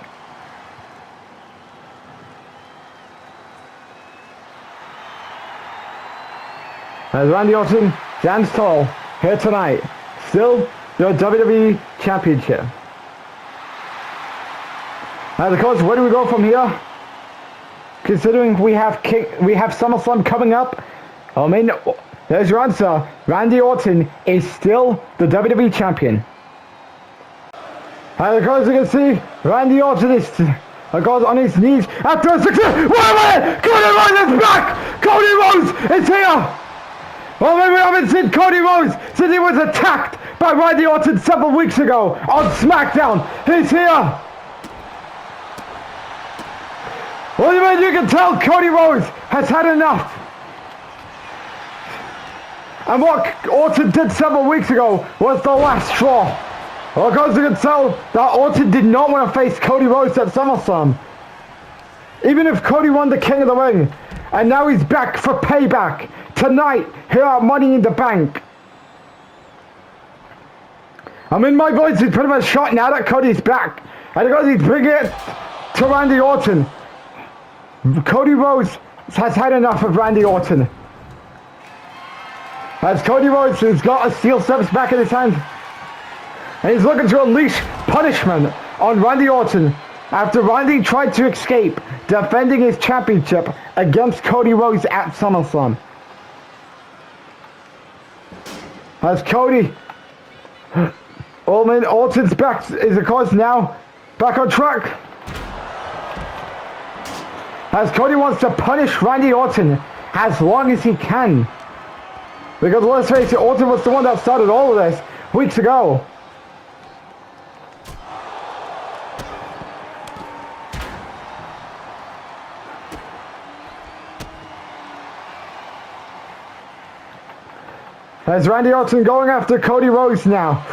As Randy Orton stands tall here tonight, still your WWE Championship. As of course, where do we go from here? Considering we have SummerSlam coming up, I mean, there's your answer. Randy Orton is still the WWE Champion. And of course you can see, Randy Orton is on his knees after a success. Wait a minute! Cody Rhodes is back! Cody Rhodes is here! Well, maybe we haven't seen Cody Rhodes since he was attacked by Randy Orton several weeks ago on SmackDown. He's here! Well, you can tell Cody Rhodes has had enough. And what Orton did several weeks ago was the last straw. Well, because you can tell that Orton did not want to face Cody Rhodes at SummerSlam. Even if Cody won the King of the Ring. And now he's back for payback tonight here at Money in the Bank. I mean, my voice is pretty much shot now that Cody's back. And because he's bringing it to Randy Orton. Cody Rhodes has had enough of Randy Orton. As Cody Rhodes has got a steel steps back in his hand. And he's looking to unleash punishment on Randy Orton after Randy tried to escape defending his championship against Cody Rhodes at SummerSlam. As Cody... Orton's back is of course now back on track. As Cody wants to punish Randy Orton as long as he can. Because let's face it, Orton was the one that started all of this weeks ago. As Randy Orton going after Cody Rhodes now.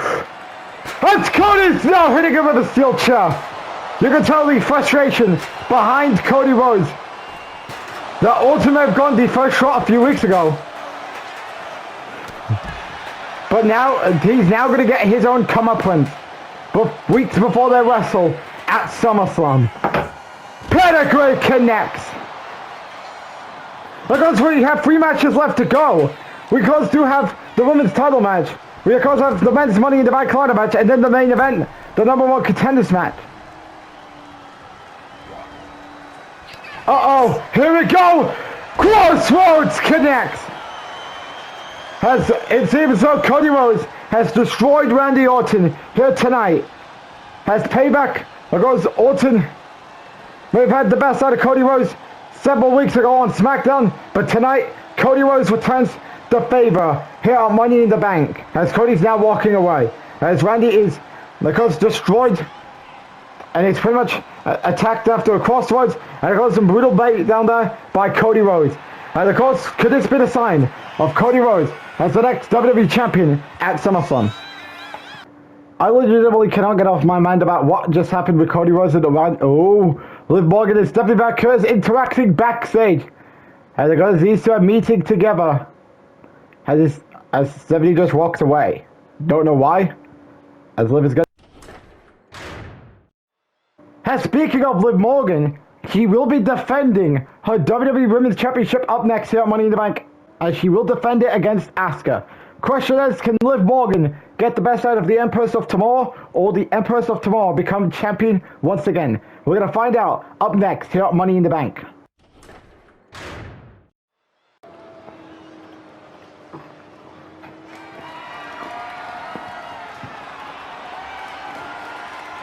Oh, As Cody's now hitting him with a steel chair. You can tell the frustration behind Cody Rhodes. The Ultimate got the first shot a few weeks ago. But now, he's now going to get his own comeuppance. But weeks before they wrestle at SummerSlam. Pedigree connects. Because we have 3 matches left to go. We of course do have the women's title match. We of course have the men's Money in the Bank ladder match. And then the main event, the #1 Contenders match. Uh-oh, here we go! Crossroads connects! As it seems so Cody Rhodes has destroyed Randy Orton here tonight. As payback, goes Orton. We've had the best out of Cody Rhodes several weeks ago on SmackDown, but tonight, Cody Rhodes returns the favor here on Money in the Bank. As Cody's now walking away. As Randy is, of course, destroyed. And he's pretty much attacked after a crossroads. And it goes some brutal bait down there by Cody Rhodes. And of course, could this be the sign of Cody Rhodes as the next WWE champion at SummerSlam? I legitimately cannot get off my mind about what just happened with Cody Rhodes at the round. Oh, Liv Morgan and Stephanie Vaquer is interacting backstage. And it goes, these two are meeting together. As Stephanie just walks away. Don't know why. As Liv is going. Speaking of Liv Morgan, she will be defending her WWE Women's Championship up next here at Money in the Bank, as she will defend it against Asuka. Question is, can Liv Morgan get the best out of the Empress of Tomorrow, or the Empress of Tomorrow become champion once again? We're going to find out up next here at Money in the Bank.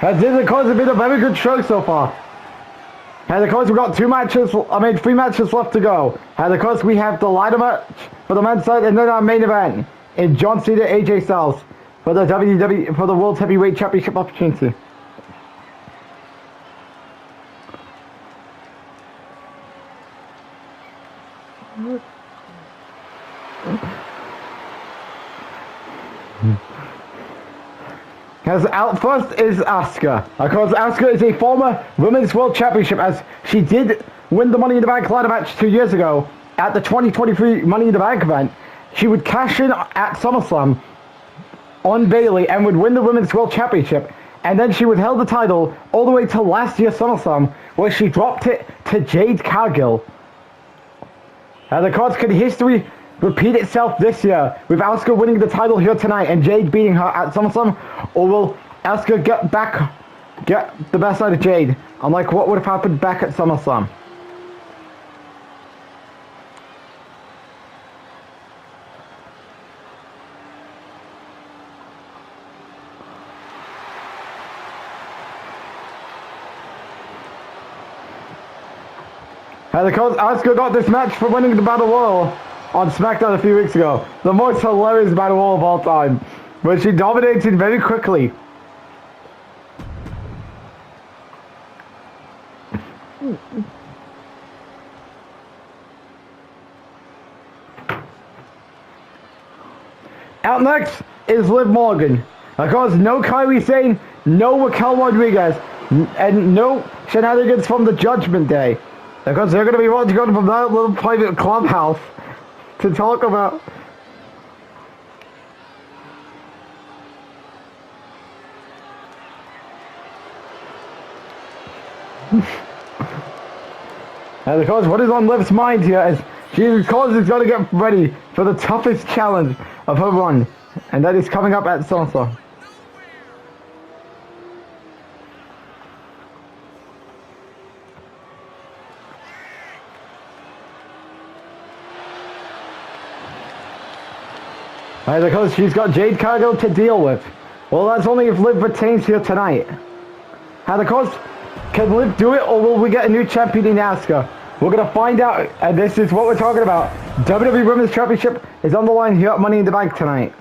As this, of course, has been a very good show so far. And of course, we've got 3 matches left to go. And of course, we have the ladder match for the men's side, and then our main event in John Cena, AJ Styles for the WWE, for the World Heavyweight Championship opportunity. As out first is Asuka. Of course, Asuka is a former Women's World Championship, as she did win the Money in the Bank ladder match 2 years ago at the 2023 Money in the Bank event. She would cash in at SummerSlam on Bayley and would win the Women's World Championship. And then she would hold the title all the way to last year's SummerSlam, where she dropped it to Jade Cargill. And of course, can history repeat itself this year with Asuka winning the title here tonight and Jade beating her at SummerSlam? Or will Asuka get the best out of Jade, unlike what would have happened back at SummerSlam? And of course, Asuka got this match for winning the Battle Royal on SmackDown a few weeks ago. The most hilarious Battle Royal of all time. But she dominated very quickly. Out next is Liv Morgan. Of course, no Kairi Sane, no Raquel Rodriguez, and no shenanigans from the Judgment Day. Because they're going to be wanting to go from that little private clubhouse to talk about. And of course, what is on Liv's mind here is she is got to get ready for the toughest challenge of her run, and that is coming up at SummerSlam. And because she's got Jade Cargill to deal with. Well, that's only if Liv retains here tonight. And of course, can Liv do it, or will we get a new champion in Asuka? We're going to find out, and this is what we're talking about. WWE Women's Championship is on the line here at Money in the Bank tonight.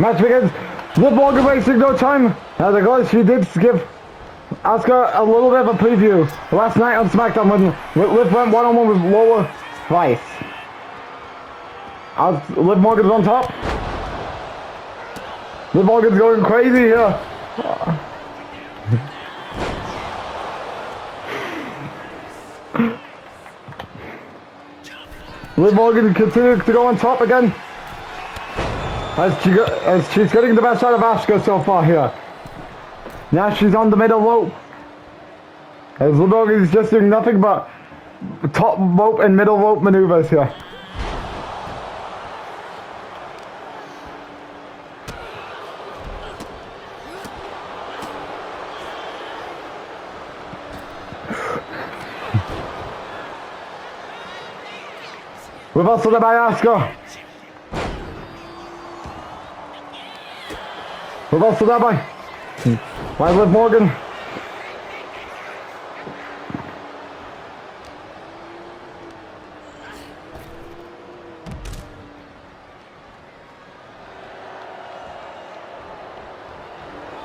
Match begins. Liv Morgan wasting no time. As it goes, she did give Asuka a little bit of a preview last night on SmackDown when Liv went one-on-one with Lower Price. Liv Morgan's on top. Liv Morgan's going crazy here. Liv Morgan continues to go on top again. As she's getting the best out of Asuka so far here. Now she's on the middle rope. As Liv Morgan is just doing nothing but top rope and middle rope maneuvers here. Reversal by Asuka. Reversal by Liv Morgan.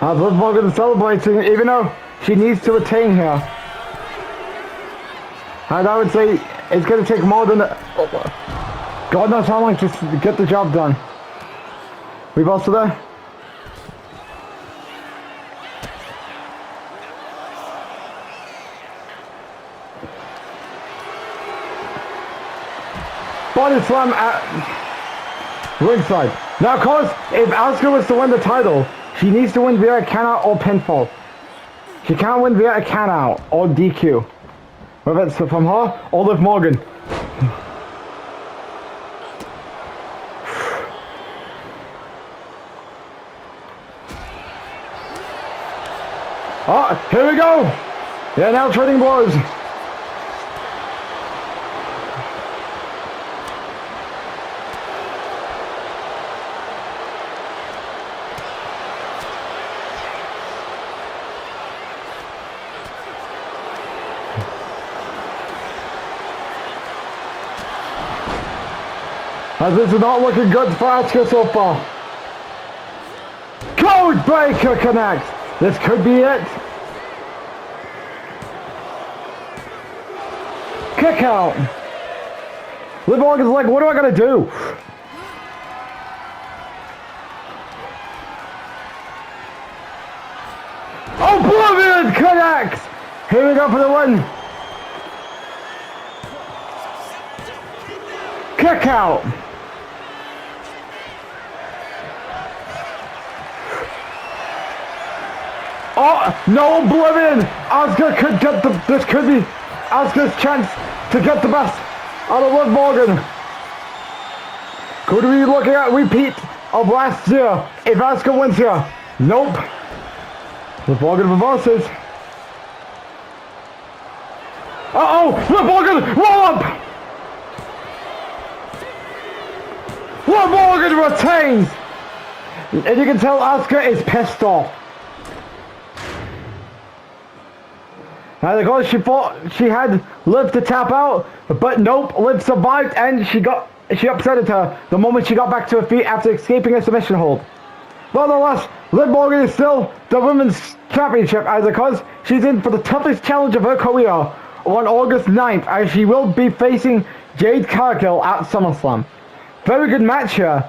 As Liv Morgan celebrating, even though she needs to retain here. And I would say it's going to take more than God knows how long to get the job done. Reversal there. Body slam at ringside. Now of course, if Asuka was to win the title, she needs to win via a count-out or pinfall. She can't win via a count-out or DQ. Whether it's from her or Liv Morgan. Oh, here we go! Yeah, now trading blows. As this is not looking good for Asuka so far. Code breaker connects. This could be it. Kick out. Liv Morgan's like, what am I gonna do? Oblivion connects. Here we go for the win. Kick out. Oh, no Oblivion! Asuka could get this could be Asuka's chance to get the best out of Liv Morgan. Could we be looking at a repeat of last year if Asuka wins here? Nope. Liv Morgan reverses. Uh-oh! Liv Morgan! Roll up! Liv Morgan retains! And you can tell Asuka is pissed off. And of course she thought she had Liv to tap out, but nope, Liv survived and she upsetted her the moment she got back to her feet after escaping a submission hold. Nonetheless, Liv Morgan is still the Women's Championship as of course she's in for the toughest challenge of her career on August 9th as she will be facing Jade Cargill at SummerSlam. Very good match here.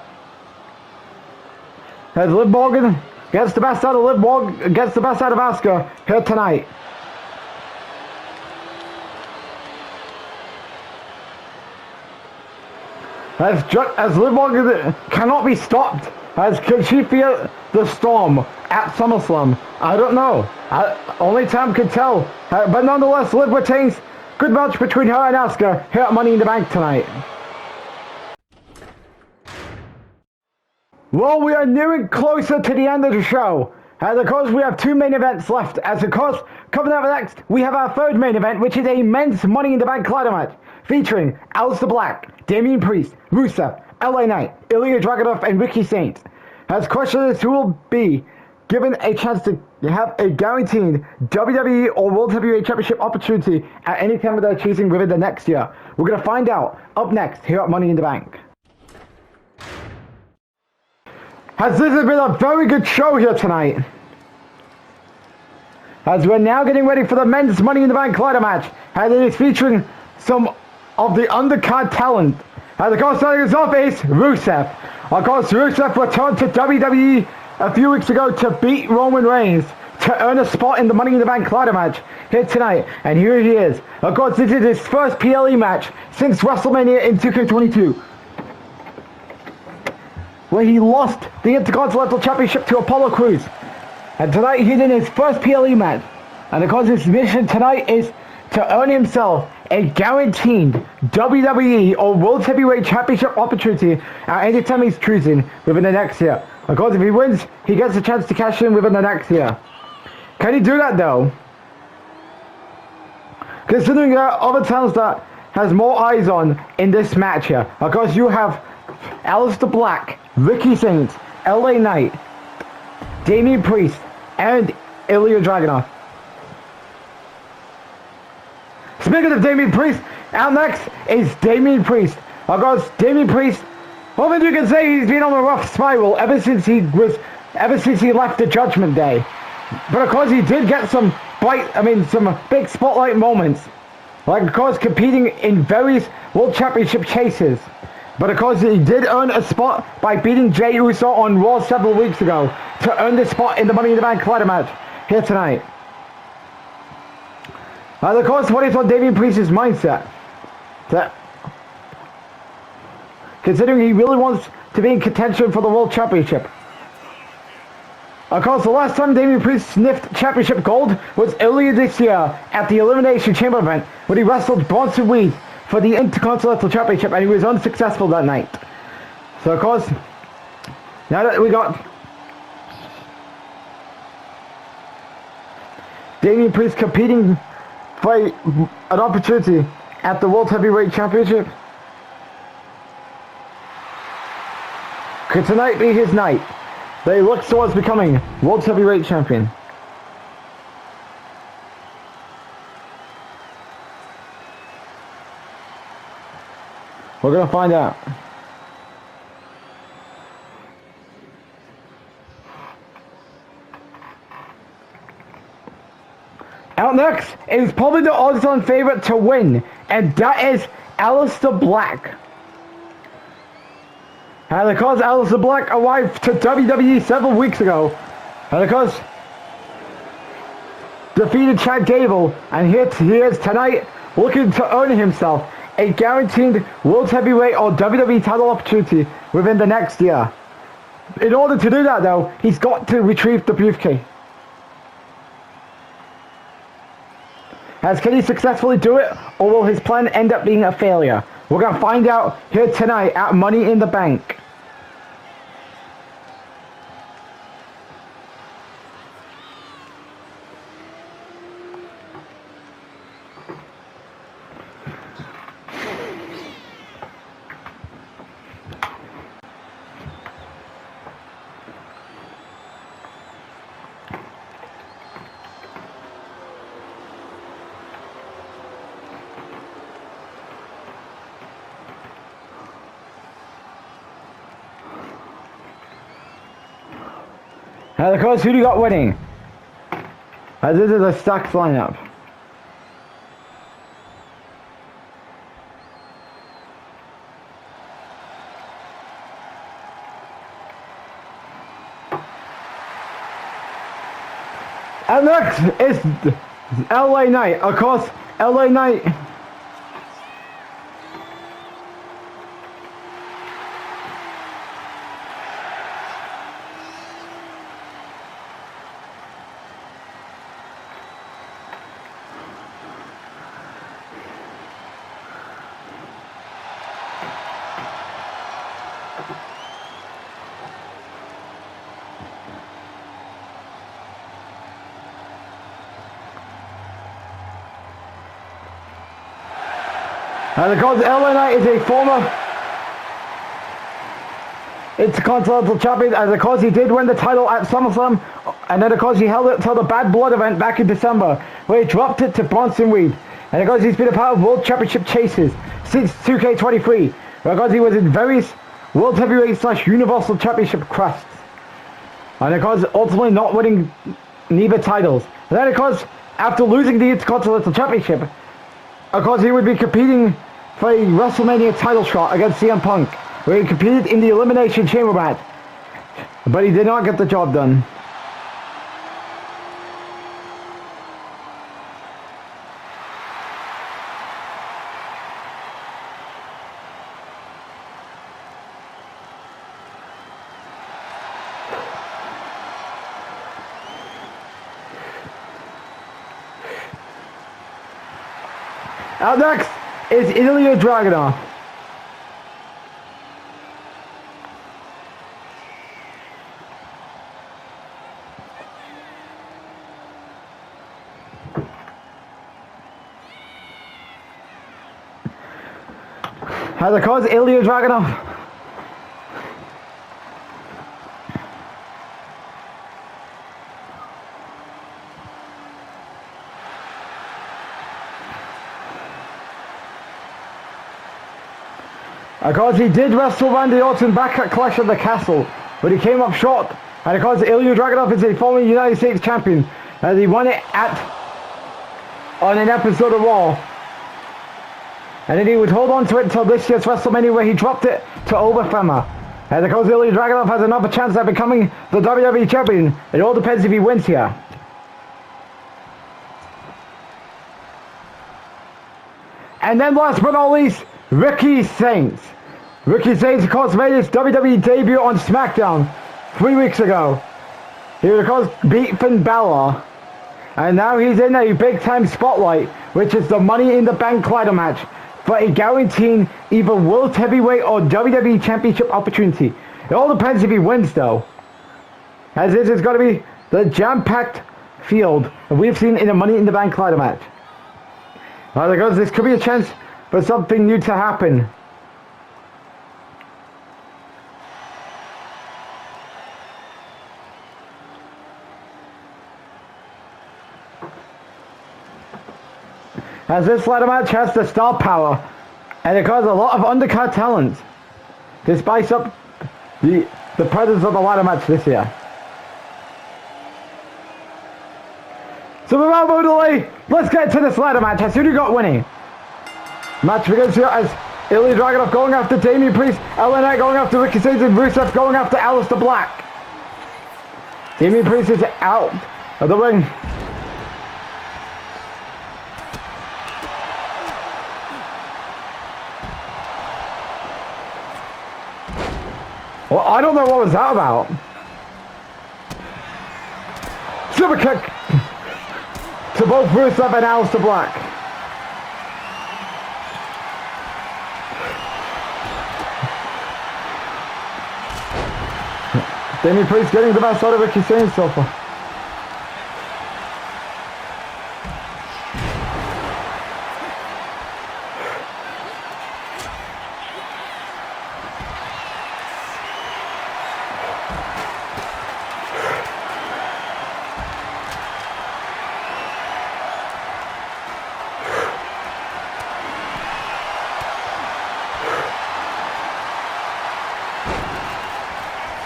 As Liv Morgan gets the best out of Asuka here tonight. As Liv Morgan cannot be stopped, as could she feel the storm at SummerSlam? I don't know. Only time can tell. But nonetheless, Liv retains. Good match between her and Asuka here at Money in the Bank tonight. Well, we are nearing closer to the end of the show. As of course, we have two main events left. As of course, coming up next, we have our third main event, which is a men's Money in the Bank ladder match, featuring Aleister Black, Damian Priest, Rusev, LA Knight, Ilya Dragunov, and Ricky Saints. As questioners who will be given a chance to have a guaranteed WWE or World Heavyweight Championship opportunity at any time of their choosing within the next year. We're going to find out up next here at Money in the Bank. As this has been a very good show here tonight. As we're now getting ready for the men's Money in the Bank ladder match. And it is featuring some of the undercard talent. And of course, starting us off is Rusev. Of course, Rusev returned to WWE a few weeks ago to beat Roman Reigns to earn a spot in the Money in the Bank ladder match here tonight. And here he is. Of course, this is his first PLE match since WrestleMania in 2K22, where he lost the Intercontinental Championship to Apollo Crews. And tonight he's in his first PLE match. And of course his mission tonight is to earn himself a guaranteed WWE or World Heavyweight Championship opportunity at any time he's choosing within the next year. Of course, if he wins, he gets a chance to cash in within the next year. Can he do that though? Considering there are other talents that has more eyes on in this match here. Of course, you have Aleister Black, Ricky Saints, LA Knight, Damian Priest, and Ilya Dragunov. Speaking of Damian Priest, out next is Damian Priest. Of course, Damian Priest, well, then you can say he's been on a rough spiral ever since he left the Judgment Day. But of course, he did get some big spotlight moments, like of course competing in various World Championship chases. But of course, he did earn a spot by beating Jey Uso on Raw several weeks ago to earn this spot in the Money in the Bank ladder match here tonight. And of course, what is on Damian Priest's mindset? Considering he really wants to be in contention for the World Championship. Of course, the last time Damian Priest sniffed championship gold was earlier this year at the Elimination Chamber event when he wrestled Bronson Reed for the Intercontinental Championship, and he was unsuccessful that night. So of course, now that we got Damian Priest competing for an opportunity at the World Heavyweight Championship, could tonight be his night that he looks towards becoming World Heavyweight Champion? We're gonna find out. Out next is probably the odds-on favorite to win, and that is Aleister Black. And of course, Aleister Black arrived to WWE several weeks ago, and of course, defeated Chad Gable, and here he is tonight looking to earn himself a guaranteed World Heavyweight or WWE title opportunity within the next year. In order to do that though, he's got to retrieve the briefcase. As can he successfully do it, or will his plan end up being a failure? We're going to find out here tonight at Money in the Bank. And of course, who do you got winning? As this is a stacked lineup. And next is LA Knight. Of course, LA Knight. And of course, LA Knight is a former Intercontinental Champion, and of course he did win the title at SummerSlam, and then of course he held it till the Bad Blood event back in December, where he dropped it to Bronson Reed. And of course he's been a part of World Championship chases since 2K23, where of course he was in various World Heavyweight / Universal Championship crests. And of course, ultimately not winning neither titles. And then of course, after losing the Intercontinental Championship, of course he would be competing for a WrestleMania title shot against CM Punk, where he competed in the Elimination Chamber match. But he did not get the job done. Out next is Ilya Dragunov. Has a cause Ilya Dragunov. Of course, he did wrestle Randy Orton back at Clash of the Castle, but he came up short. And of course, Ilya Dragunov is a former United States champion, as he won it on an episode of Raw. And then he would hold on to it until this year's WrestleMania, where he dropped it to Oberfemmer. And of course, Ilya Dragunov has another chance at becoming the WWE champion. It all depends if he wins here. And then last but not least, Ricky Saints. Ricky Saints, of course, made his WWE debut on SmackDown 3 weeks ago. He would, of course, beat Finn Balor. And now he's in a big-time spotlight, which is the Money in the Bank ladder match for a guaranteed either World Heavyweight or WWE Championship opportunity. It all depends if he wins, though, as this is going to be the jam-packed field that we've seen in a Money in the Bank ladder match. Because this could be a chance for something new to happen. As this ladder match has the star power, and it causes a lot of undercard talents to spice up the presence of the ladder match this year. So without more delay, let's get to this ladder match. As who do you got winning? Match begins here as Ilya Dragunov going after Damian Priest, LA Knight going after Ricky Saints, and Rusev going after Aleister Black. Damian Priest is out of the ring. Well, I don't know what was that about. Super kick to both Rusev and Aleister Black. Damian Priest getting the best out of Ricky Saints so far.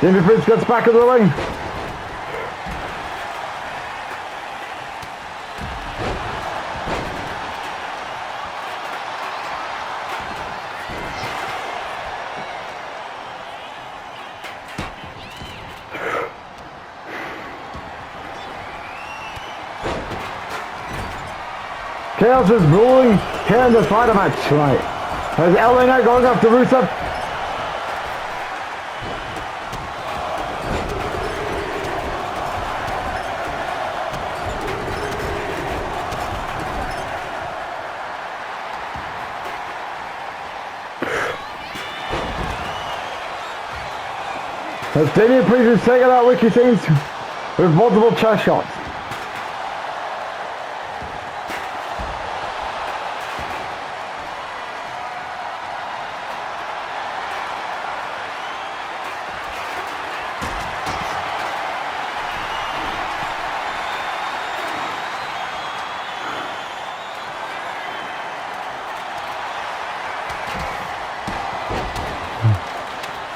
Damian Priest gets back in the ring. Chaos is ruling here in this ladder match tonight. As LA Knight going after Rusev. As Damian Priest is taking out Ricky Saints with multiple chest shots.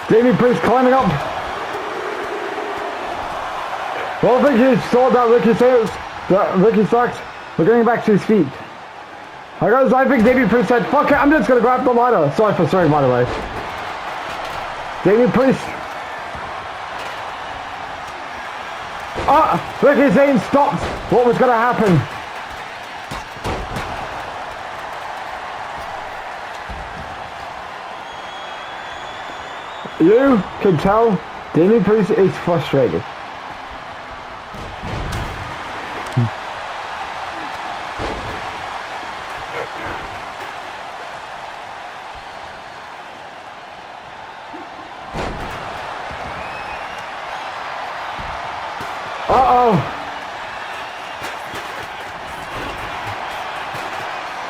Damian Priest climbing up. Well, Ricky saw that Ricky sucks. We're getting back to his feet. I think Damien Priest said, fuck it, I'm just gonna grab the ladder. Sorry for swearing, by the way. Damien Priest. Ricky Zane stopped what was gonna happen. You can tell Damien Priest is frustrated.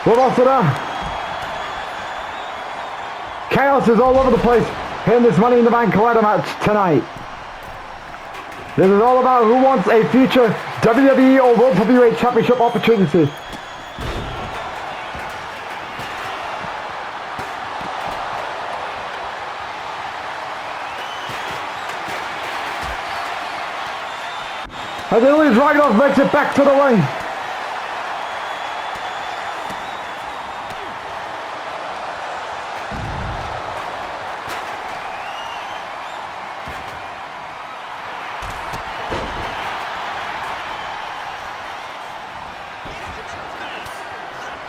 What else is there? Chaos is all over the place in this Money in the Bank ladder match tonight. This is all about who wants a future WWE or World Heavyweight Championship opportunity. As Ilya Dragunov makes it back to the ring.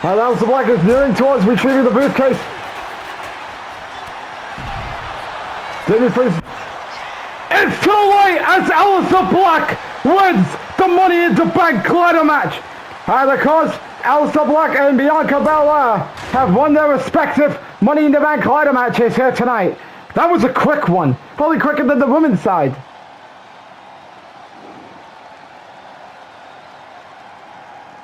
And Aleister Black is nearing towards retrieving the briefcase. Damien Priest. It's too late as Aleister Black wins the Money in the Bank ladder match. And of course, Aleister Black and Bianca Belair have won their respective Money in the Bank ladder matches here tonight. That was a quick one, probably quicker than the women's side.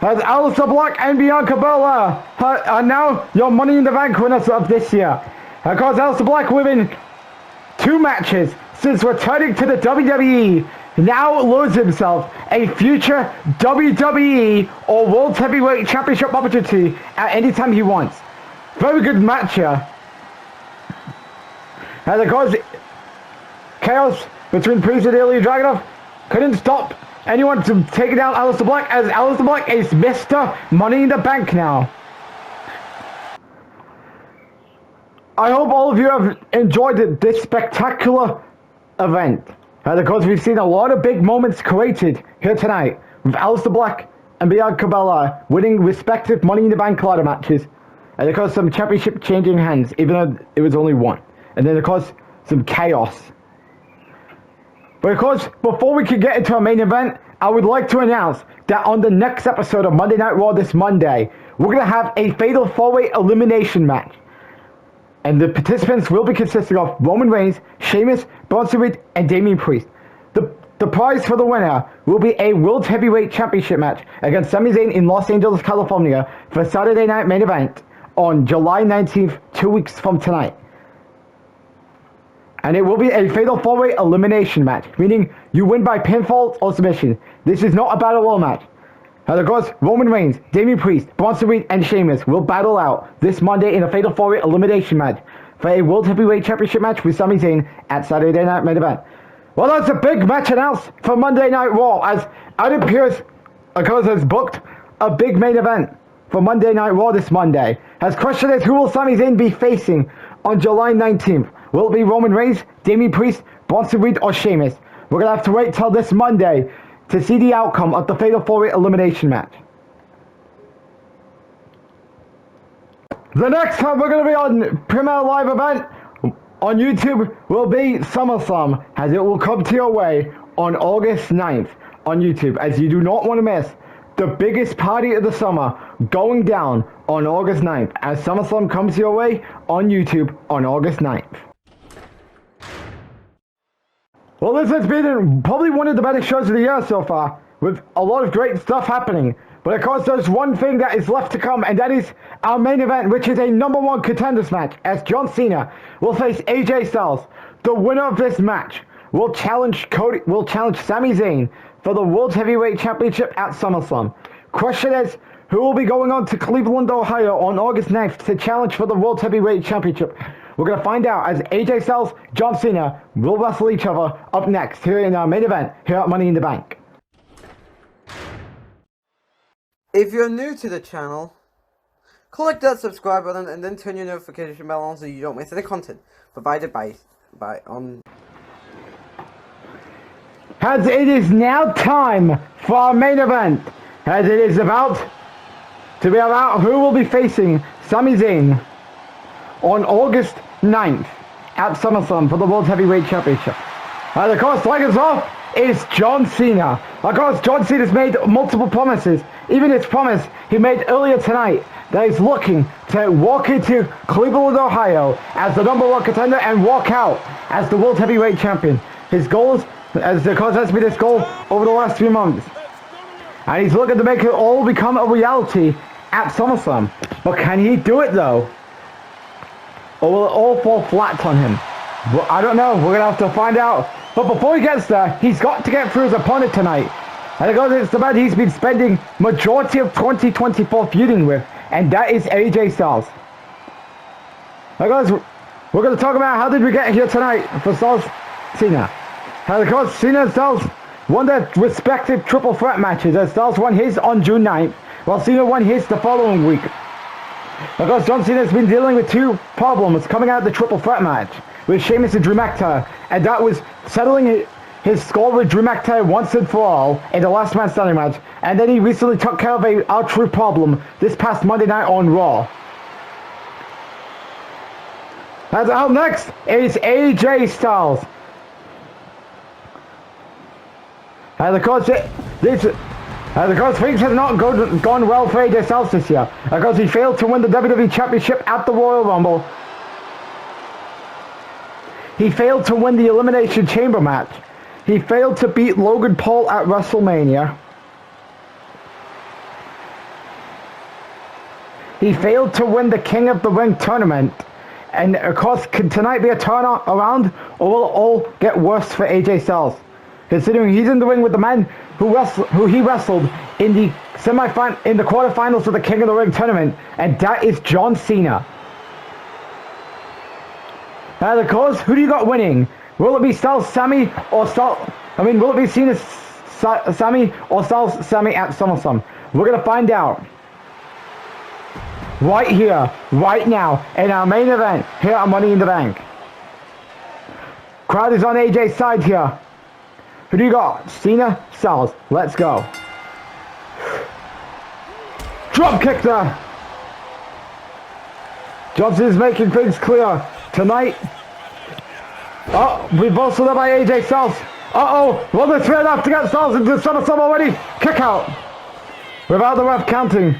As Aleister Black and Bianca Belair are now your Money in the Bank winners of this year. Of course, Aleister Black winning 2 matches since returning to the WWE. Now lures himself a future WWE or World Heavyweight Championship opportunity at any time he wants. Very good match here. And of course, chaos between Priest and Ilya Dragunov couldn't stop anyone from taking down Aleister Black, as Aleister Black is Mr. Money in the Bank now. I hope all of you have enjoyed this spectacular event. And of course, we've seen a lot of big moments created here tonight, with Aleister Black and Bianca Belair winning respective Money in the Bank ladder matches. And of course, some championship changing hands, even though it was only one. And then of course, some chaos. But of course, before we can get into our main event, I would like to announce that on the next episode of Monday Night Raw this Monday, we're going to have a Fatal 4-Way Elimination match. And the participants will be consisting of Roman Reigns, Sheamus, Bronson Reed, and Damien Priest. The prize for the winner will be a World Heavyweight Championship match against Sami Zayn in Los Angeles, California for Saturday Night Main Event on July 19th, 2 weeks from tonight. And it will be a Fatal 4-Way Elimination match, meaning you win by pinfall or submission. This is not a Battle Royal match. And of course, Roman Reigns, Damien Priest, Bronson Reed, and Sheamus will battle out this Monday in a Fatal 4-Way Elimination match for a World Heavyweight Championship match with Sami Zayn at Saturday Night Main Event. Well, that's a big match announced for Monday Night Raw, as Adam Pearce, of course, has booked a big main event for Monday Night Raw this Monday. As question is, who will Sami Zayn be facing on July 19th? Will it be Roman Reigns, Damien Priest, Bronson Reed, or Sheamus? We're going to have to wait till this Monday to see the outcome of the Fatal 4-Way Elimination match. The next time we're going to be on Premier Live event on YouTube will be SummerSlam, as it will come to your way on August 9th on YouTube, as you do not want to miss the biggest party of the summer going down on August 9th, as SummerSlam comes your way on YouTube on August 9th. Well, this has been probably one of the better shows of the year so far, with a lot of great stuff happening. But of course, there's one thing that is left to come, and that is our main event, which is a #1 Contenders match, as John Cena will face AJ Styles. The winner of this match will challenge Sami Zayn for the World Heavyweight Championship at SummerSlam. Question is, who will be going on to Cleveland, Ohio on August 9th to challenge for the World Heavyweight Championship? We're going to find out as AJ Styles, John Cena will wrestle each other up next here in our main event here at Money in the Bank. If you're new to the channel, click that subscribe button and then turn your notification bell on so you don't miss any content provided by As it is now time for our main event, as it is about to be about who will be facing Sami Zayn on August 9th at SummerSlam for the World Heavyweight Championship. And of course, like us off is John Cena. Of course, John Cena's made multiple promises. Even his promise he made earlier tonight that he's looking to walk into Cleveland, Ohio as the #1 contender and walk out as the World Heavyweight Champion. His goals, as of course that's been his goal over the last few months. And he's looking to make it all become a reality at SummerSlam. But can he do it though? Or will it all fall flat on him? Well, I don't know. We're going to have to find out. But before he gets there, he's got to get through his opponent tonight. And because it's the man he's been spending majority of 2024 feuding with. And that is AJ Styles. Now guys, we're going to talk about how did we get here tonight for Styles Cena. And of course, Cena and Styles won their respective triple threat matches. As Styles won his on June 9th, while Cena won his the following week. Of course, John Cena has been dealing with two problems coming out of the triple threat match with Sheamus and Drew McIntyre, and that was settling his score with Drew McIntyre once and for all in the last man standing match, and then he recently took care of our true problem this past Monday night on Raw. And out next is AJ Styles. And of course, things have not gone well for AJ Styles this year, because he failed to win the WWE Championship at the Royal Rumble. He failed to win the Elimination Chamber match. He failed to beat Logan Paul at WrestleMania. He failed to win the King of the Ring tournament. And of course, can tonight be a turnaround, or will it all get worse for AJ Styles? Considering he's in the ring with the man who he wrestled in the quarterfinals of the King of the Ring tournament, and that is John Cena. And of course, who do you got winning? Will it be Styles Sami or will it be Cena Sami or Styles Sami at SummerSlam? We're gonna find out right here, right now, in our main event here at Money in the Bank. Crowd is on AJ's side here. Who do you got? Cena, Styles. Let's go. Drop kick there. Johnson is making things clear tonight. Oh, reversal there by AJ Styles. Uh-oh, well, they're straight up to get Styles into SummerSlam already. Kick out. Without the ref counting.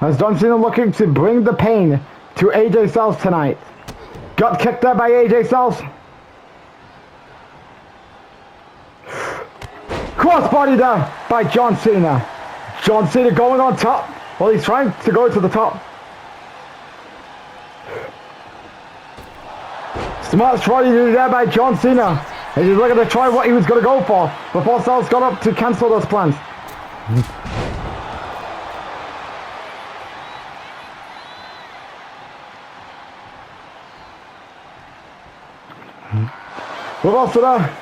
As John Cena looking to bring the pain to AJ Styles tonight. Got kicked there by AJ Styles. Crossbody there by John Cena. John Cena going on top. Well, he's trying to go to the top. Smart strategy there by John Cena. And he's looking to try what he was going to go for before Styles got up to cancel those plans. Reversal there.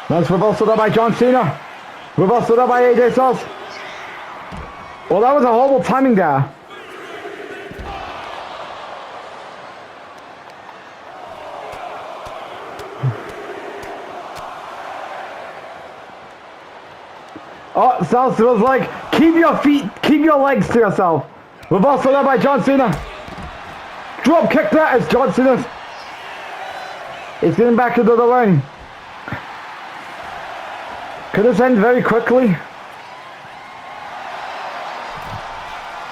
Nice reversal there by John Cena. Reversal there by AJ Styles. Well, that was a horrible timing there. Oh, Styles was like, keep your legs to yourself. Reversal there by John Cena. Drop kick there as John Cena is getting back into the ring. Could this end very quickly?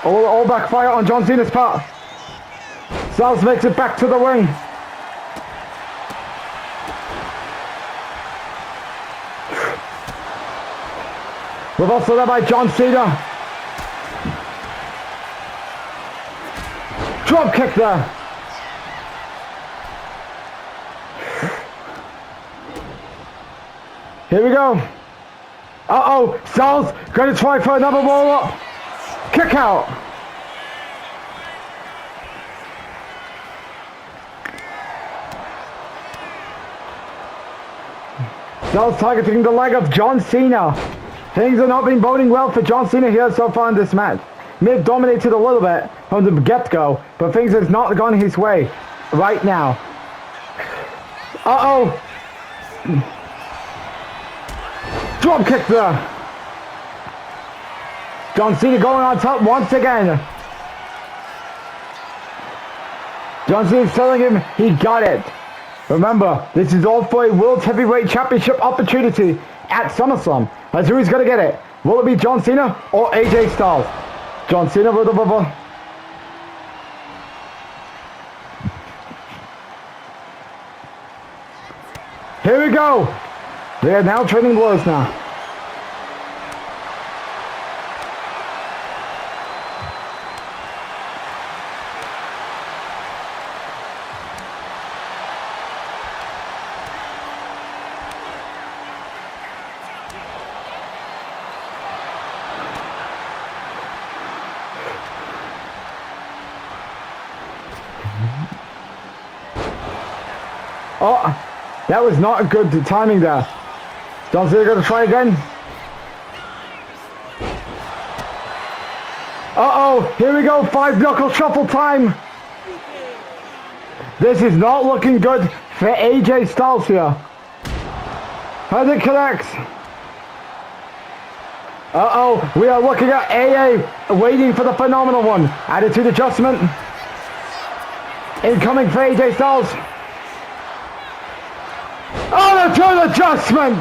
Or will it all backfire on John Cena's part? Styles makes it back to the ring. Reversal there by John Cena. Drop kick there. Here we go. Uh-oh, Styles gonna try for another roll up. Kick out. Styles targeting the leg of John Cena. Things have not been boding well for John Cena here so far in this match. May have dominated a little bit from the get-go, but things has not gone his way right now. Uh-oh. Drop kick there. John Cena going on top once again. John Cena's telling him he got it. Remember, this is all for a World Heavyweight Championship opportunity at SummerSlam. As who's going to get it? Will it be John Cena or AJ Styles? John Cena with the Here we go. They are now trading blows now. Oh, that was not good timing there. John Cena going to try again. Uh-oh, here we go, 5-knuckle shuffle time. This is not looking good for AJ Styles here. As it connects. Uh-oh, we are looking at AA waiting for the phenomenal one. Attitude adjustment. Incoming for AJ Styles. Oh, the turn adjustment!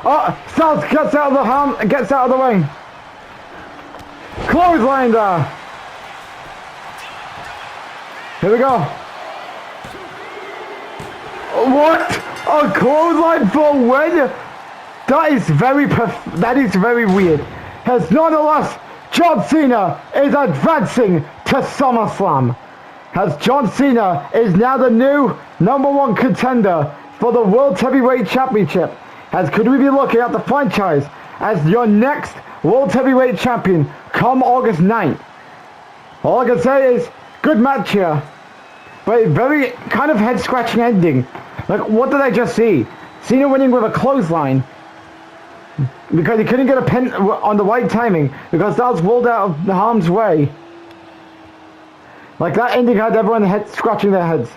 Oh, Styles gets out of the ring. Clothesline there. Here we go. What? A clothesline for a win? That is very weird. As nonetheless, John Cena is advancing to SummerSlam. As John Cena is now the new #1 contender for the World Heavyweight Championship. As could we be looking at the franchise as your next World Heavyweight Champion come August 9th. All I can say is, good match here. But a very kind of head-scratching ending. Like, what did I just see? Cena winning with a clothesline. Because he couldn't get a pin on the right timing. Because Styles rolled out of the harm's way. Like, that ending had everyone scratching their heads.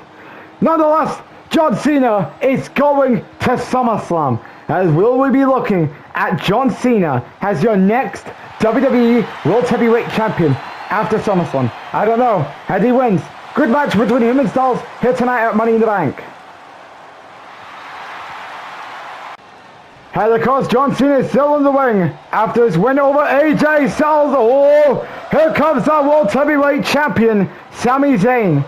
Nonetheless, John Cena is going to SummerSlam. As will we be looking at John Cena as your next WWE World Heavyweight Champion after SummerSlam. I don't know. As he wins. Good match between him and Styles here tonight at Money in the Bank. And of course, John Cena is still in the ring after his win over AJ Styles. Oh, here comes our World Heavyweight Champion, Sami Zayn.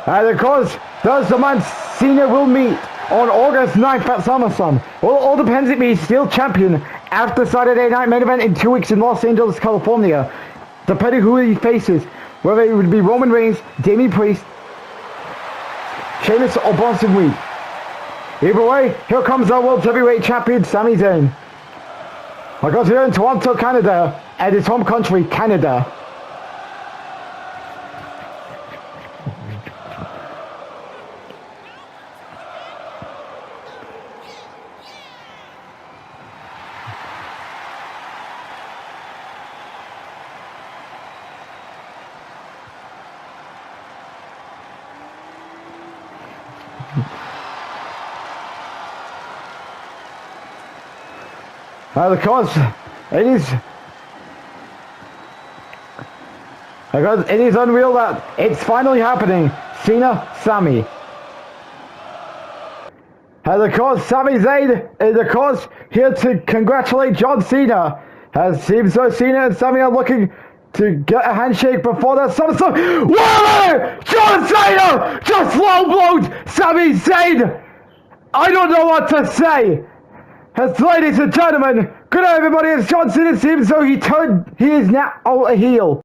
And of course, there's the man Cena will meet on August 9th at SummerSlam. Well, it all depends if he's still champion after Saturday Night Main Event in 2 weeks in Los Angeles, California. Depending who he faces, whether it would be Roman Reigns, Damian Priest, Sheamus, or Bronson Reed. Either way, here comes our World Heavyweight Champion, Sami Zayn. I got here in Toronto, Canada, and his home country, Canada. Of course, it is unreal that it's finally happening. Cena, Sami. And of course, Sami Zayn is of course here to congratulate John Cena. As seems so Cena and Sami are looking to get a handshake before that SummerSlam. Whoa! John Cena just low-blowed Sami Zayn! I don't know what to say. As ladies and gentlemen, good night everybody, as John Cena seems though he is now a heel.